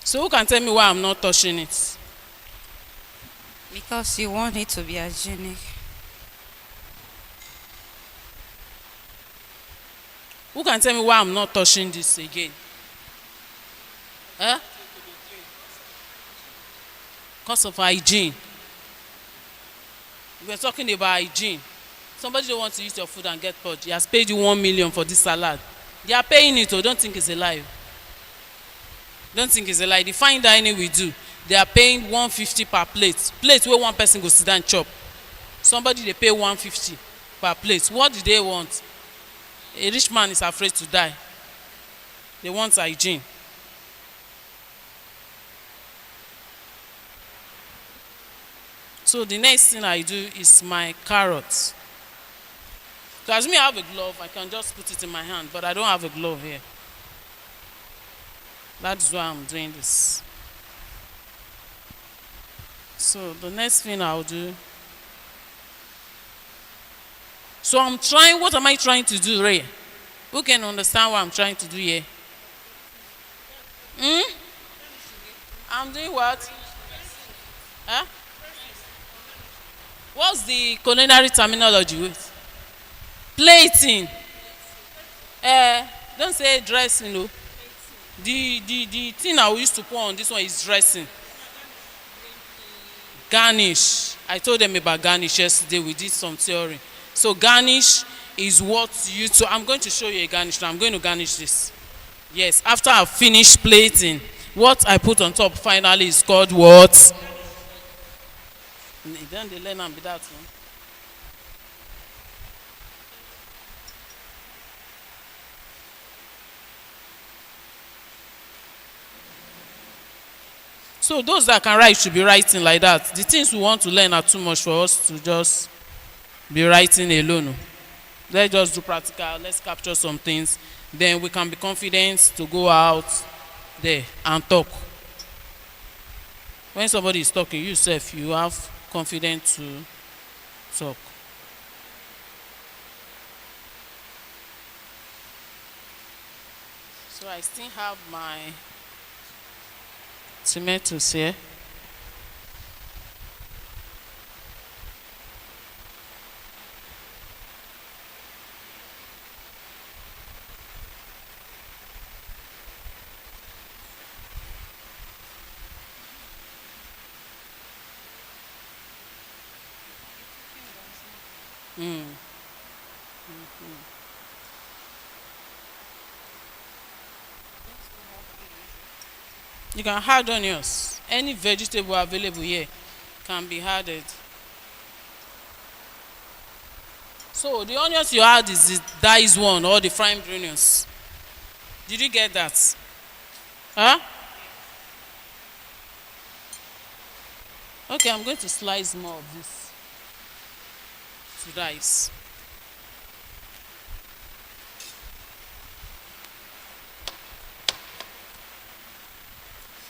So who can tell me why I'm not touching it? Because you want it to be hygienic. Who can tell me why I'm not touching this again? Huh? Because of hygiene. We're talking about hygiene. Somebody don't want to eat your food and get purged. He has paid you 1 million for this salad. They are paying it, or don't think it's a lie. Don't think it's a lie. The fine dining we do, they are paying 150 per plate. Plate where one person go sit down and chop. Somebody they pay 150 per plate. What do they want? A rich man is afraid to die. They want hygiene. So the next thing I do is my carrots. So as me I have a glove, I can just put it in my hand, but I don't have a glove here. That's why I'm doing this. So the next thing I'll do. So I'm trying, what am I trying to do here? Who can understand what I'm trying to do here? I'm doing what? Huh? What's the culinary terminology with? Plating. Don't say dressing, no. The thing I used to put on this one is dressing. Garnish. I told them about garnish yesterday. We did some theory. So garnish is what you. So I'm going to show you a garnish now. I'm going to garnish this. Yes. After I've finished plating, what I put on top finally is called what? Then they learn and be that one. So those that can write should be writing like that. The things we want to learn are too much for us to just be writing alone. Let's just do practical. Let's capture some things. Then we can be confident to go out there and talk. When somebody is talking, you yourself, you have confidence to talk. So I still have my tomatoes here. You can add onions. Any vegetable available here can be added. So the onions you add is the diced one or the frying onions. Did you get that? Huh? Okay, I'm going to slice more of this to dice.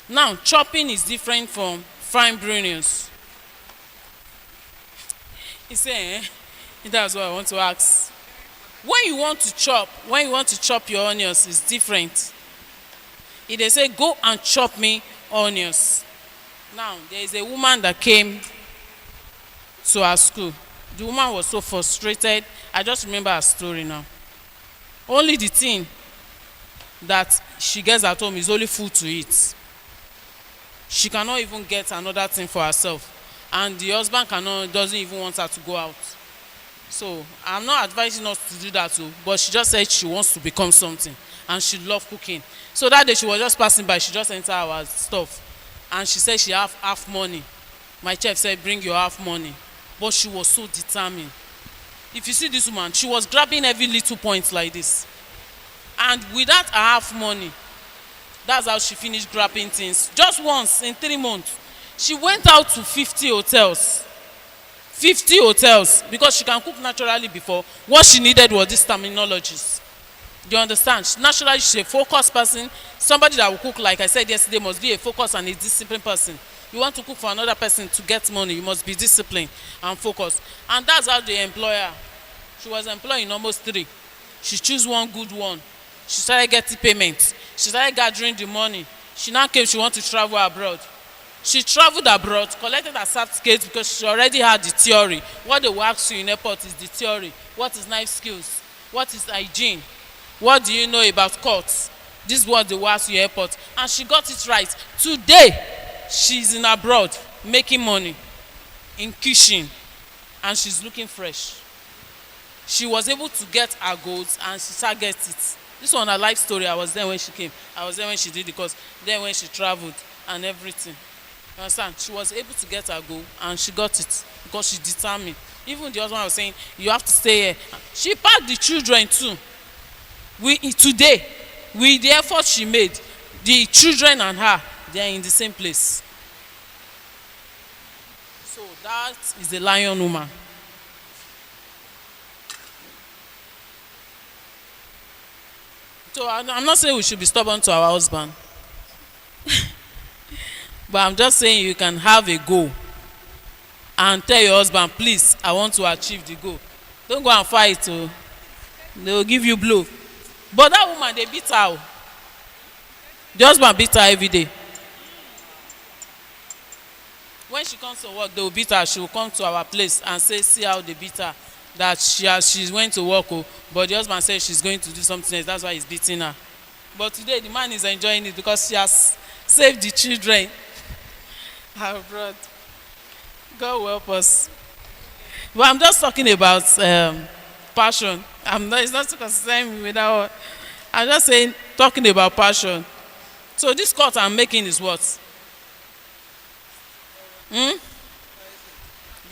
Now, chopping is different from frying onions. He said, that's what I want to ask. When you want to chop your onions, it's different. If they say, go and chop me onions. Now, there is a woman that came to our school. The woman was so frustrated. I just remember her story now. Only the thing that she gets at home is only food to eat. She cannot even get another thing for herself. And the husband doesn't even want her to go out. So I'm not advising us to do that too, but she just said she wants to become something and she loves cooking. So that day she was just passing by, she just entered our stuff and she said she have half money. My chef said, bring your half money. But she was so determined. If you see this woman, she was grabbing every little point like this. And without her half money, that's how she finished grabbing things. Just once in 3 months. She went out to 50 hotels. 50 hotels. Because she can cook naturally before. What she needed was these terminologies. Do you understand? Naturally, she's a focused person. Somebody that will cook, like I said yesterday, must be a focused and a disciplined person. You want to cook for another person to get money, you must be disciplined and focused. And that's how they employ her. She was employing almost 3. She chose one good one. She started getting payments. She started gathering the money. She now came, she wanted to travel abroad. She traveled abroad, collected her certificate because she already had the theory. What they will ask you in airport is the theory. What is knife skills? What is hygiene? What do you know about courts? This is what they will ask you in airport. And she got it right. Today, she's in abroad making money in kitchen and she's looking fresh. She was able to get her goals and she targeted it. This one her life story. I was there when she came. I was there when she did the course. Then when she traveled and everything. You understand? She was able to get her goal and she got it because she determined. Even the husband was saying, you have to stay here. She packed the children too. Today, with the effort she made, the children and her, they are in the same place. So that is the lion woman. So I'm not saying we should be stubborn to our husband. But I'm just saying you can have a goal and tell your husband, please, I want to achieve the goal. Don't go and fight. Oh. They will give you blow. But that woman, they beat her. Oh. The husband beat her every day. When she comes to work, they will beat her. She will come to our place and say, see how they beat her. That she went to work, oh, but the husband said she's going to do something else. That's why he's beating her. But today, the man is enjoying it because she has saved the children. Our brother. God will help us. But I'm just talking about passion. It's not to concern me with that one. I'm just saying, talking about passion. So this cut I'm making is what? You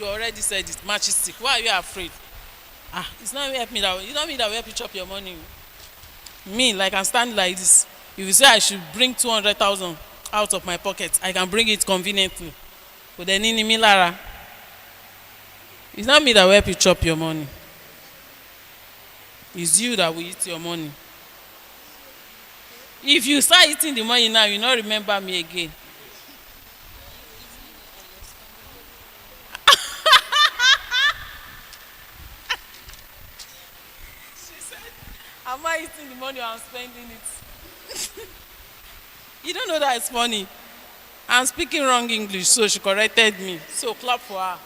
already said it, matches stick. Why are you afraid? It's not help me that way. You don't mean that will help you chop your money. Me, like I'm standing like this. If you say I should bring 200,000 out of my pocket, I can bring it conveniently. But then in me, Lara, it's not me that will help you chop your money. It's you that will eat your money. If you start eating the money now, you not remember me again. Am I eating the money or I'm spending it? You don't know that it's funny. I'm speaking wrong English, so she corrected me. So clap for her.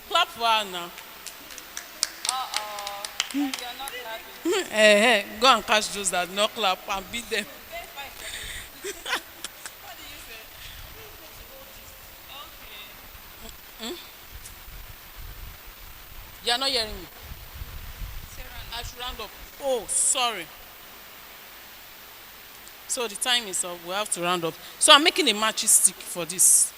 Clap for her now. You're not clapping. Go and catch those that not clap and beat them. You're not hearing me. I should round up. Oh, sorry. So the time is up. We have to round up. So I'm making a matching stick for this.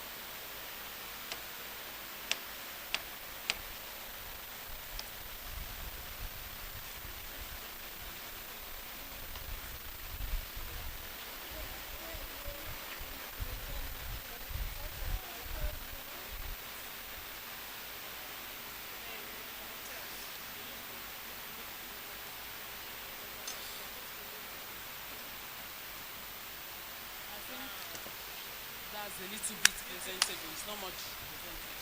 That's a little bit presentable. It's not much presentable.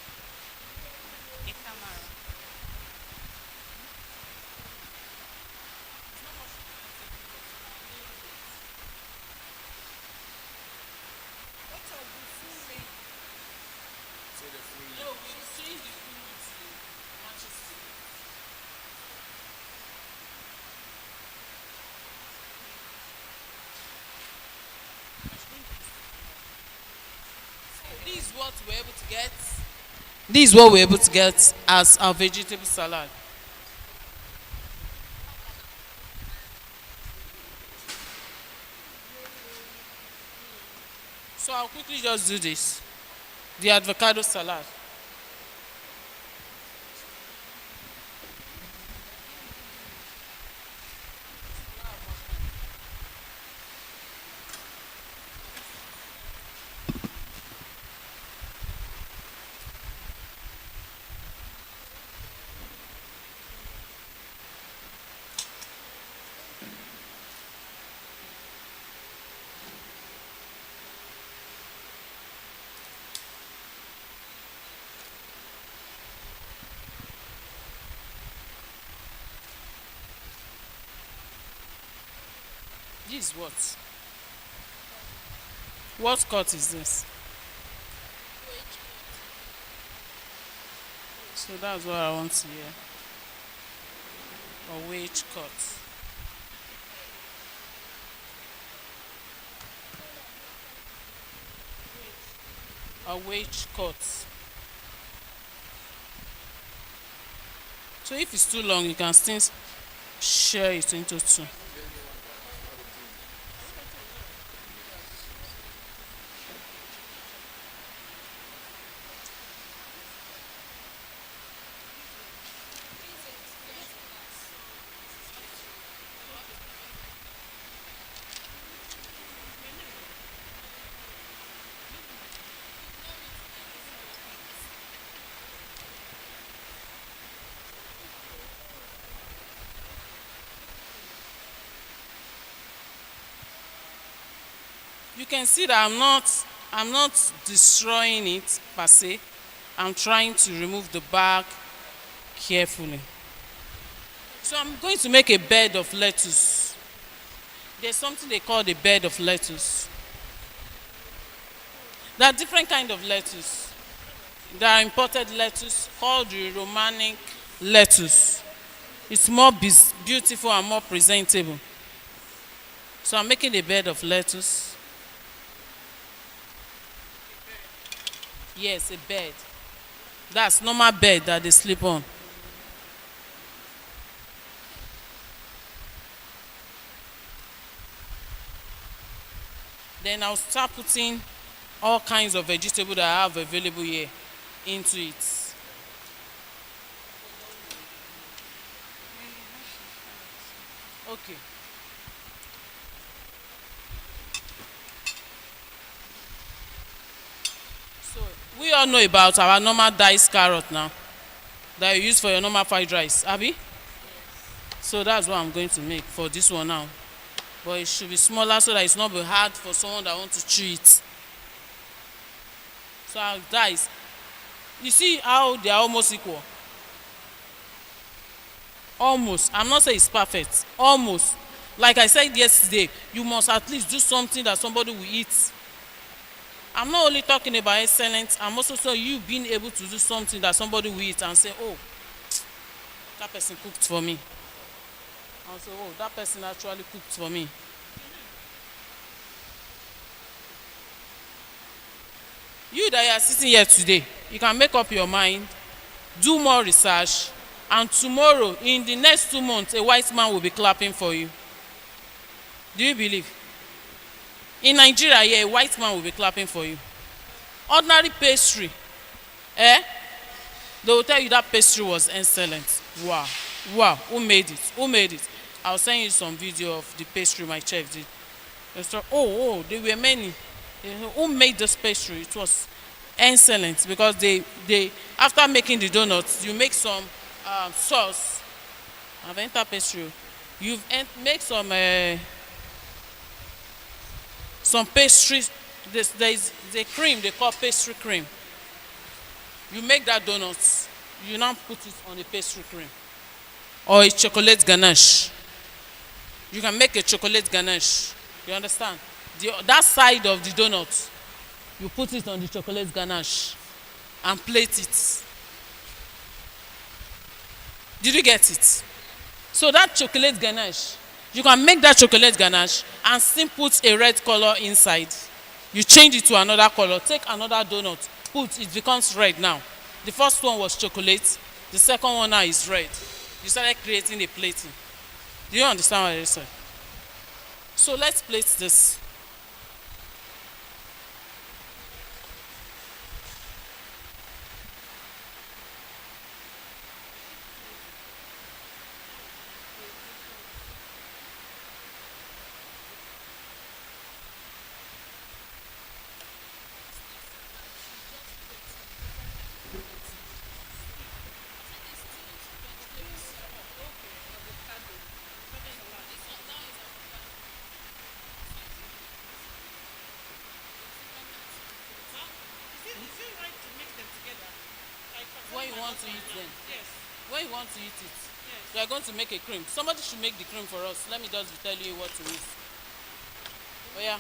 A camera. No, we change the full width to matching stick. This is what we're able to get. This is what we're able to get as our vegetable salad. So I'll quickly just do this. The avocado salad. This is what? What cut is this? So that's what I want to hear. Or wage cut. A wage cut. So if it's too long, you can still share it into two. You can see that I'm not destroying it per se. I'm trying to remove the bark carefully. So I'm going to make a bed of lettuce. There's something they call the bed of lettuce. There are different kind of lettuce. There are imported lettuce called the Romanic lettuce. It's more beautiful and more presentable. So I'm making a bed of lettuce. Yes, a bed. That's normal bed that they sleep on. Then I'll start putting all kinds of vegetable that I have available here into it. Okay. So we all know about our normal diced carrot now that you use for your normal fried rice, Abby. So that's what I'm going to make for this one now. But it should be smaller so that it's not be hard for someone that wants to chew it. So I'll dice. You see how they are almost equal? Almost. I'm not saying it's perfect. Almost. Like I said yesterday, you must at least do something that somebody will eat. I'm not only talking about excellence, I'm also saying you being able to do something that somebody will eat and say, oh, that person cooked for me. I'll say, oh, that person actually cooked for me. You that you are sitting here today, you can make up your mind, do more research, and tomorrow, in the next 2 months, a white man will be clapping for you. Do you believe? In Nigeria, here, a white man will be clapping for you. Ordinary pastry, eh? They will tell you that pastry was excellent. Wow. Wow. Who made it? Who made it? I'll send you some video of the pastry my chef did. There were many. Who made this pastry? It was excellent because they after making the donuts, you make some sauce. I've entered pastry. You've make some pastries. There's a cream they call pastry cream. You make that donuts. You now put it on a pastry cream or a chocolate ganache. You can make a chocolate ganache. You understand? That side of the donut, you put it on the chocolate ganache and plate it. Did you get it? So that chocolate ganache, you can make that chocolate ganache and still put a red color inside. You change it to another color, take another donut, put it becomes red now. The first one was chocolate, the second one now is red. You started creating a plating. Do you understand what I said? So let's plate this. When you want to eat them. Yes. When you want to eat it. Yes. You are going to make a cream. Somebody should make the cream for us. Let me just tell you what to use. Oh yeah.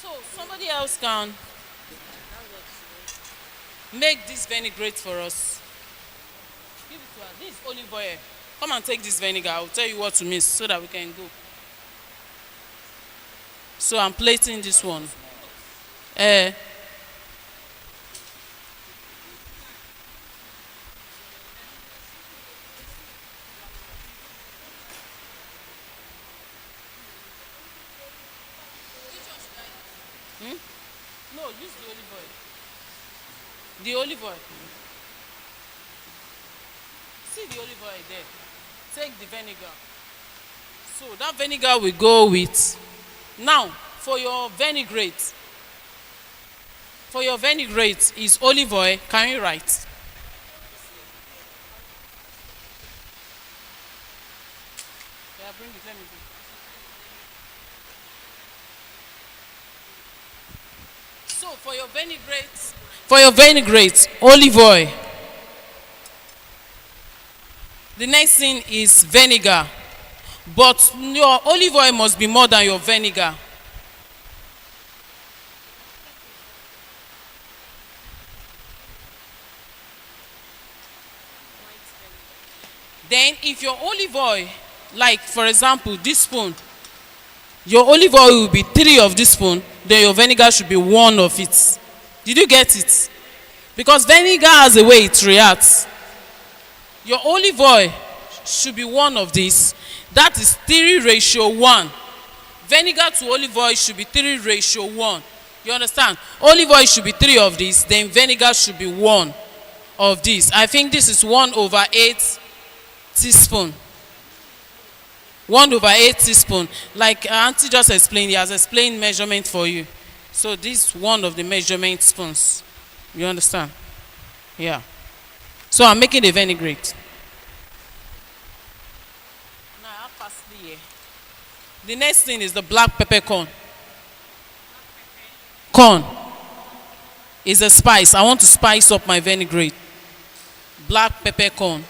So somebody else can make this vinaigrette for us. Give it to her. This is olive oil. Come and take this vinegar. I'll tell you what to mix so that we can go. So I'm plating this one. Uh, no, use the olive oil. The olive oil. See the olive oil there. Take the vinegar. So that vinegar will go with. Now, for your vinaigrette. For your vinaigrette is olive oil. Can you write? Yeah, bring it. Let me do. So for your vinaigrette, olive oil. The next thing is vinegar. But your olive oil must be more than your vinegar. Then if your olive oil, like for example this spoon, your olive oil will be 3 of this spoon, then your vinegar should be 1 of it. Did you get it? Because vinegar has a way it reacts. Your olive oil should be 1 of this. That is 3:1. Vinegar to olive oil should be 3:1. You understand? Olive oil should be 3 of this, then vinegar should be 1 of this. I think this is 1/8 teaspoon. 1/8 teaspoon. Like Auntie just explained, he has explained measurement for you. So this is 1 of the measurement spoons. You understand? Yeah. So I'm making the vinaigrette. Now I have parsley here. The next thing is the black peppercorn. Corn is a spice. I want to spice up my vinaigrette. Black peppercorn.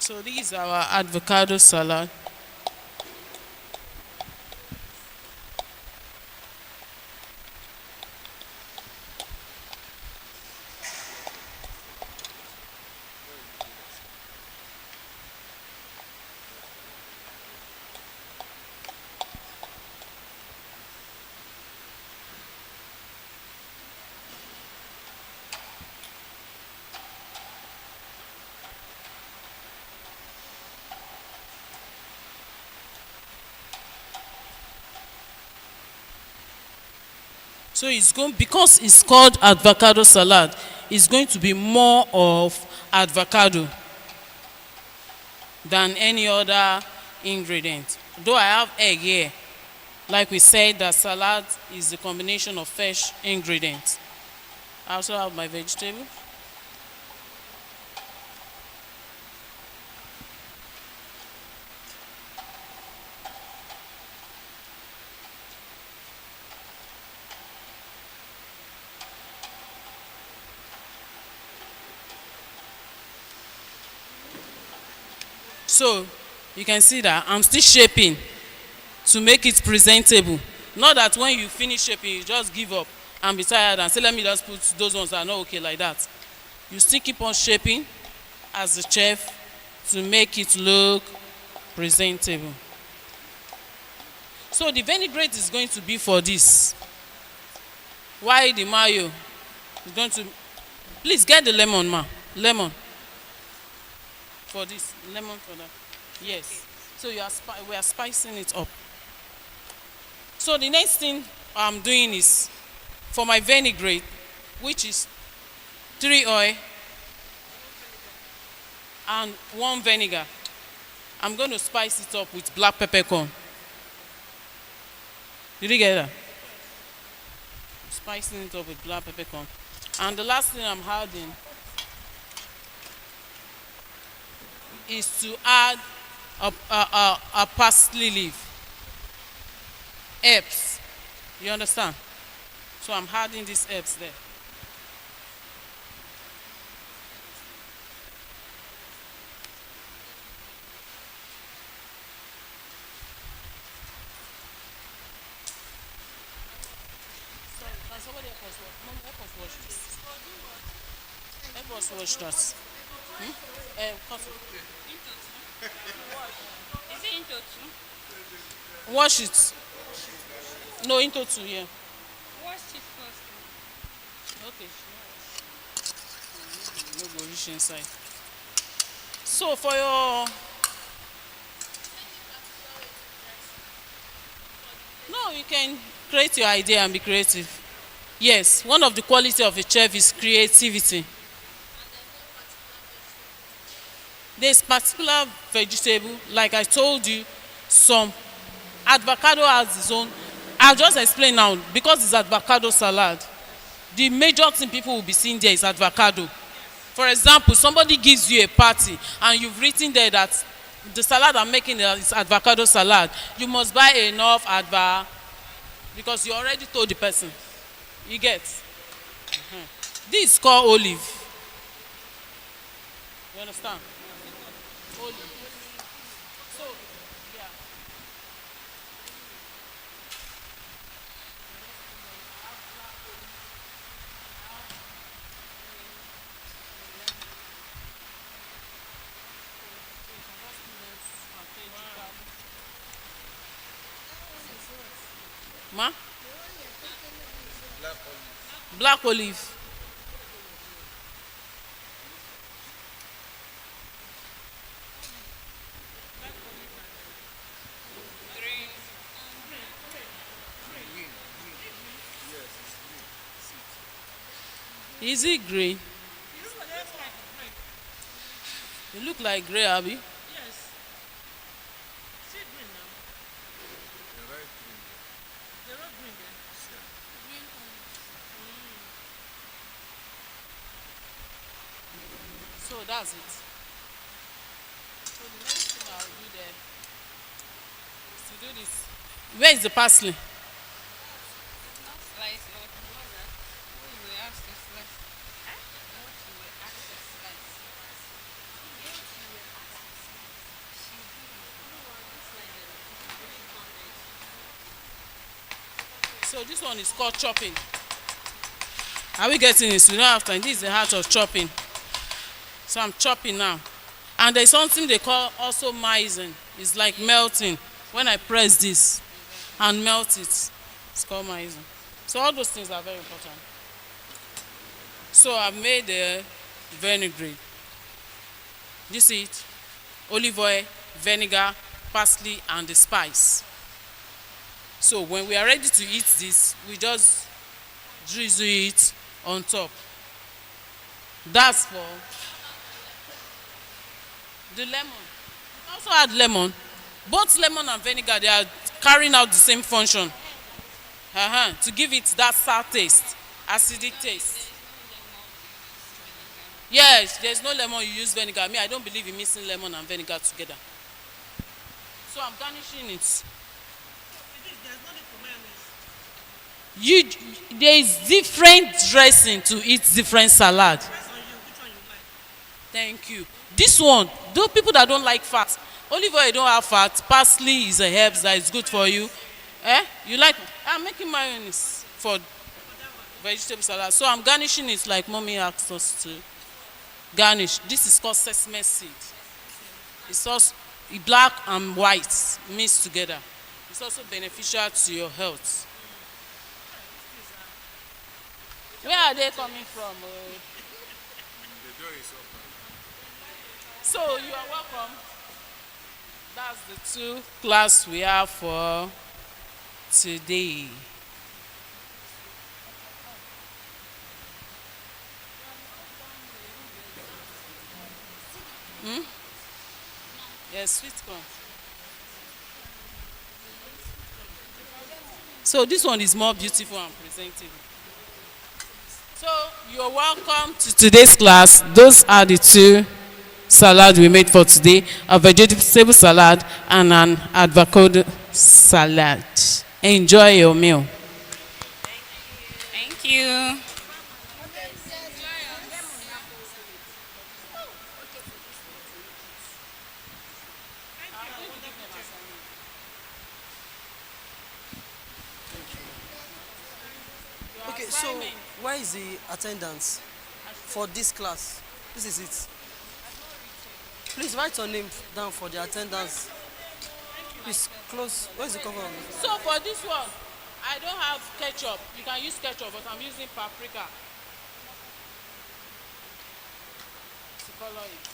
So this is our avocado salad. So it's going, because it's called avocado salad, it's going to be more of avocado than any other ingredient. Though I have egg here, like we said, that salad is a combination of fresh ingredients. I also have my vegetable. So you can see that I'm still shaping to make it presentable. Not that when you finish shaping, you just give up and be tired and say, let me just put those ones that are not okay like that. You still keep on shaping as a chef to make it look presentable. So the vinaigrette is going to be for this. Why the mayo is going to... Please get the lemon, ma. Lemon. for this lemon for that. Yes. So we are spicing it up. So the next thing I'm doing is for my vinaigrette, which is 3 oil and 1 vinegar. I'm going to spice it up with black peppercorn. Did you get that? Spicing it up with black peppercorn. And the last thing I'm adding is to add a parsley leaf. Herbs. You understand? So I'm adding these herbs there. Sorry, can somebody help us wash? Mom, help us wash this. Help us wash that. Cut Is it into two? Wash it. No, into 2, yeah. Wash it first. Okay. No go reach inside. So for your no, you can create your idea and be creative. Yes, one of the quality of a chef is creativity. There's particular vegetable, like I told you, some avocado has its own. I'll just explain now because it's avocado salad. The major thing people will be seeing there is avocado. For example, somebody gives you a party and you've written there that the salad I'm making is avocado salad. You must buy enough because you already told the person. You get? This is called olive. You understand? Olive. So, yeah. Ma? Black olive. Is it green? It look like grey, Abby. So that's it. So the next thing I'll do there is to do this. Where is the parsley? Slice what you will ask to slice. What you will ask to slice. So this one is called chopping. Are we getting this? We don't have time. This is the heart of chopping. So I'm chopping now. And there's something they call also maizing. It's like melting. When I press this and melt it, it's called maizing. So all those things are very important. So I've made the vinaigrette. You see it? Olive oil, vinegar, parsley, and the spice. So when we are ready to eat this, we just drizzle it on top. That's for the lemon. We also add lemon. Both lemon and vinegar, they are carrying out the same function. To give it that sour taste, acidic taste. Yes, there's no lemon, you use vinegar. Me, I don't believe in mixing lemon and vinegar together. So I'm garnishing it. There is different dressing to eat different salad. Thank you. This one, those people that don't like fat, olive oil don't have fat. Parsley is a herb that is good for you. You like? I'm making mayonnaise for vegetable salad. So I'm garnishing it like mommy asked us to garnish. This is called sesame seed. It's also black and white mixed together. It's also beneficial to your health. Where are they coming from? So you are welcome. That's the two class we have for today. Yes, sweet corn. So this one is more beautiful and presentable. So you're welcome to today's class. Those are the two salad we made for today: a vegetable salad and an avocado salad. Enjoy your meal. Thank you. Okay, so where is the attendance for this class? This is it. Please write your name down for the attendance. Please close. Where's the cover of it? So for this one, I don't have ketchup. You can use ketchup, but I'm using paprika to color it.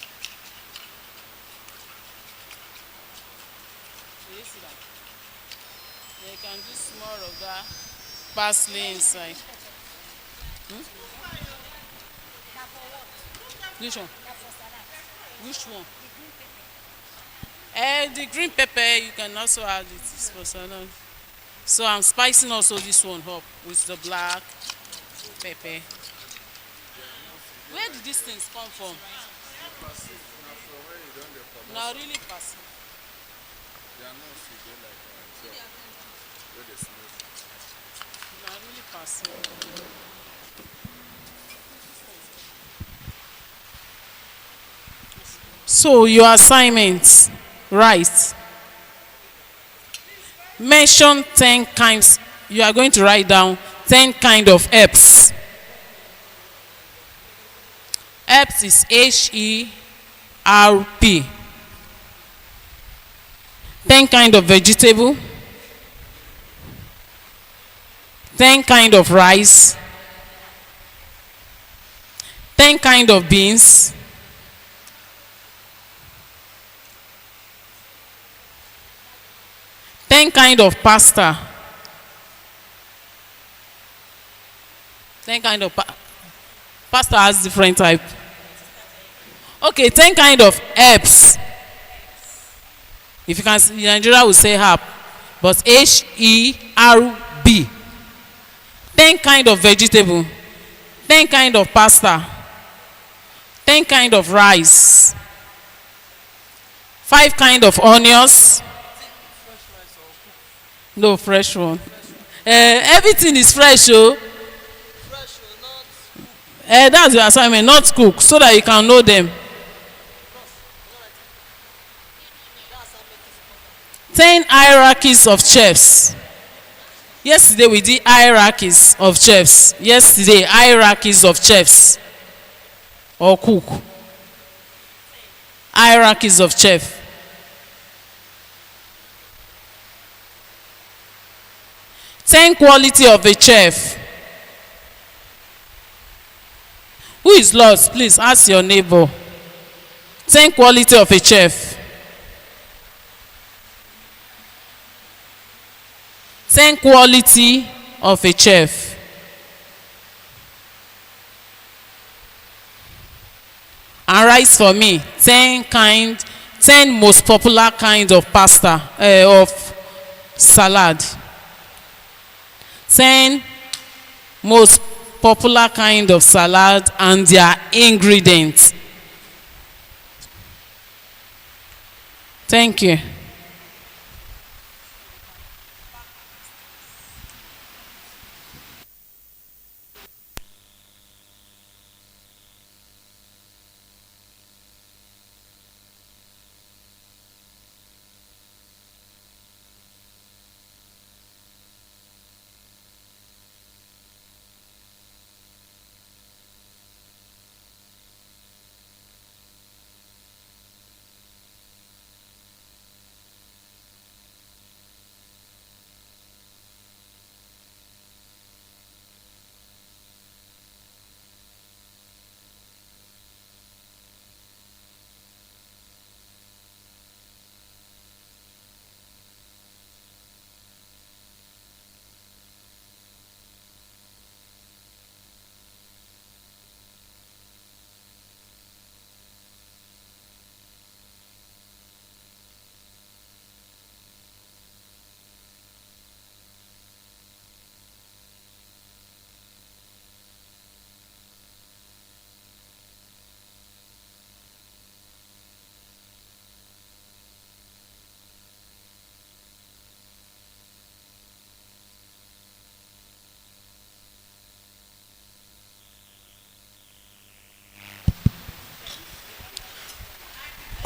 So you see that? Then you can do some more of that parsley inside. Which one? Which one? The green pepper, you can also add it. It's for salad. So I'm spicing also this one up with the black pepper. Where did these things come from? Now really passing. Now really passing. So your assignment, right? Mention 10 kinds. You are going to write down 10 kind of herbs. Herbs is HERB. 10 kind of vegetable. 10 kind of rice. 10 kind of beans. 10 kind of pasta. 10 kind of pasta has different type. Okay, 10 kind of herbs. If you can, in Nigeria we say herb, but HERB. 10 kind of vegetable. 10 kind of pasta. 10 kind of rice. 5 kind of onions. No, fresh one. Everything is fresh, oh. That's your assignment, not cook, so that you can know them. 10 hierarchies of chefs. Yesterday we did hierarchies of chefs. Yesterday, hierarchies of chefs or cook. Hierarchies of chef. 10 quality of a chef. Who is lost? Please ask your neighbor. 10 quality of a chef. 10 quality of a chef. And write for me 10 most popular kind of pasta of salad. 10 most popular kind of salad and their ingredients. Thank you.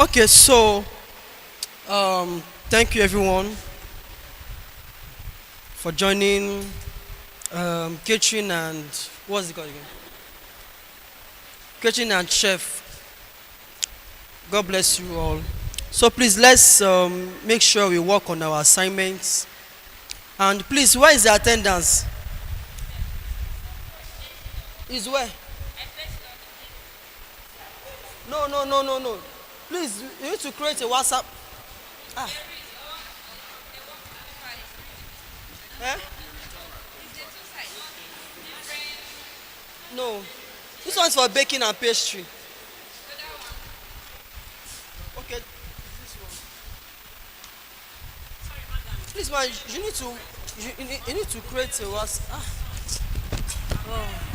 Okay, so thank you everyone for joining catering and what's it called again? Catering and chef. God bless you all. So please let's make sure we work on our assignments. And please, where is the attendance? Is where? No, no, no, no, no. Please, you need to create a WhatsApp. Ah. Eh? No. This one's for baking and pastry. Okay. This one. Please, man, you need to create a WhatsApp. Ah. Oh.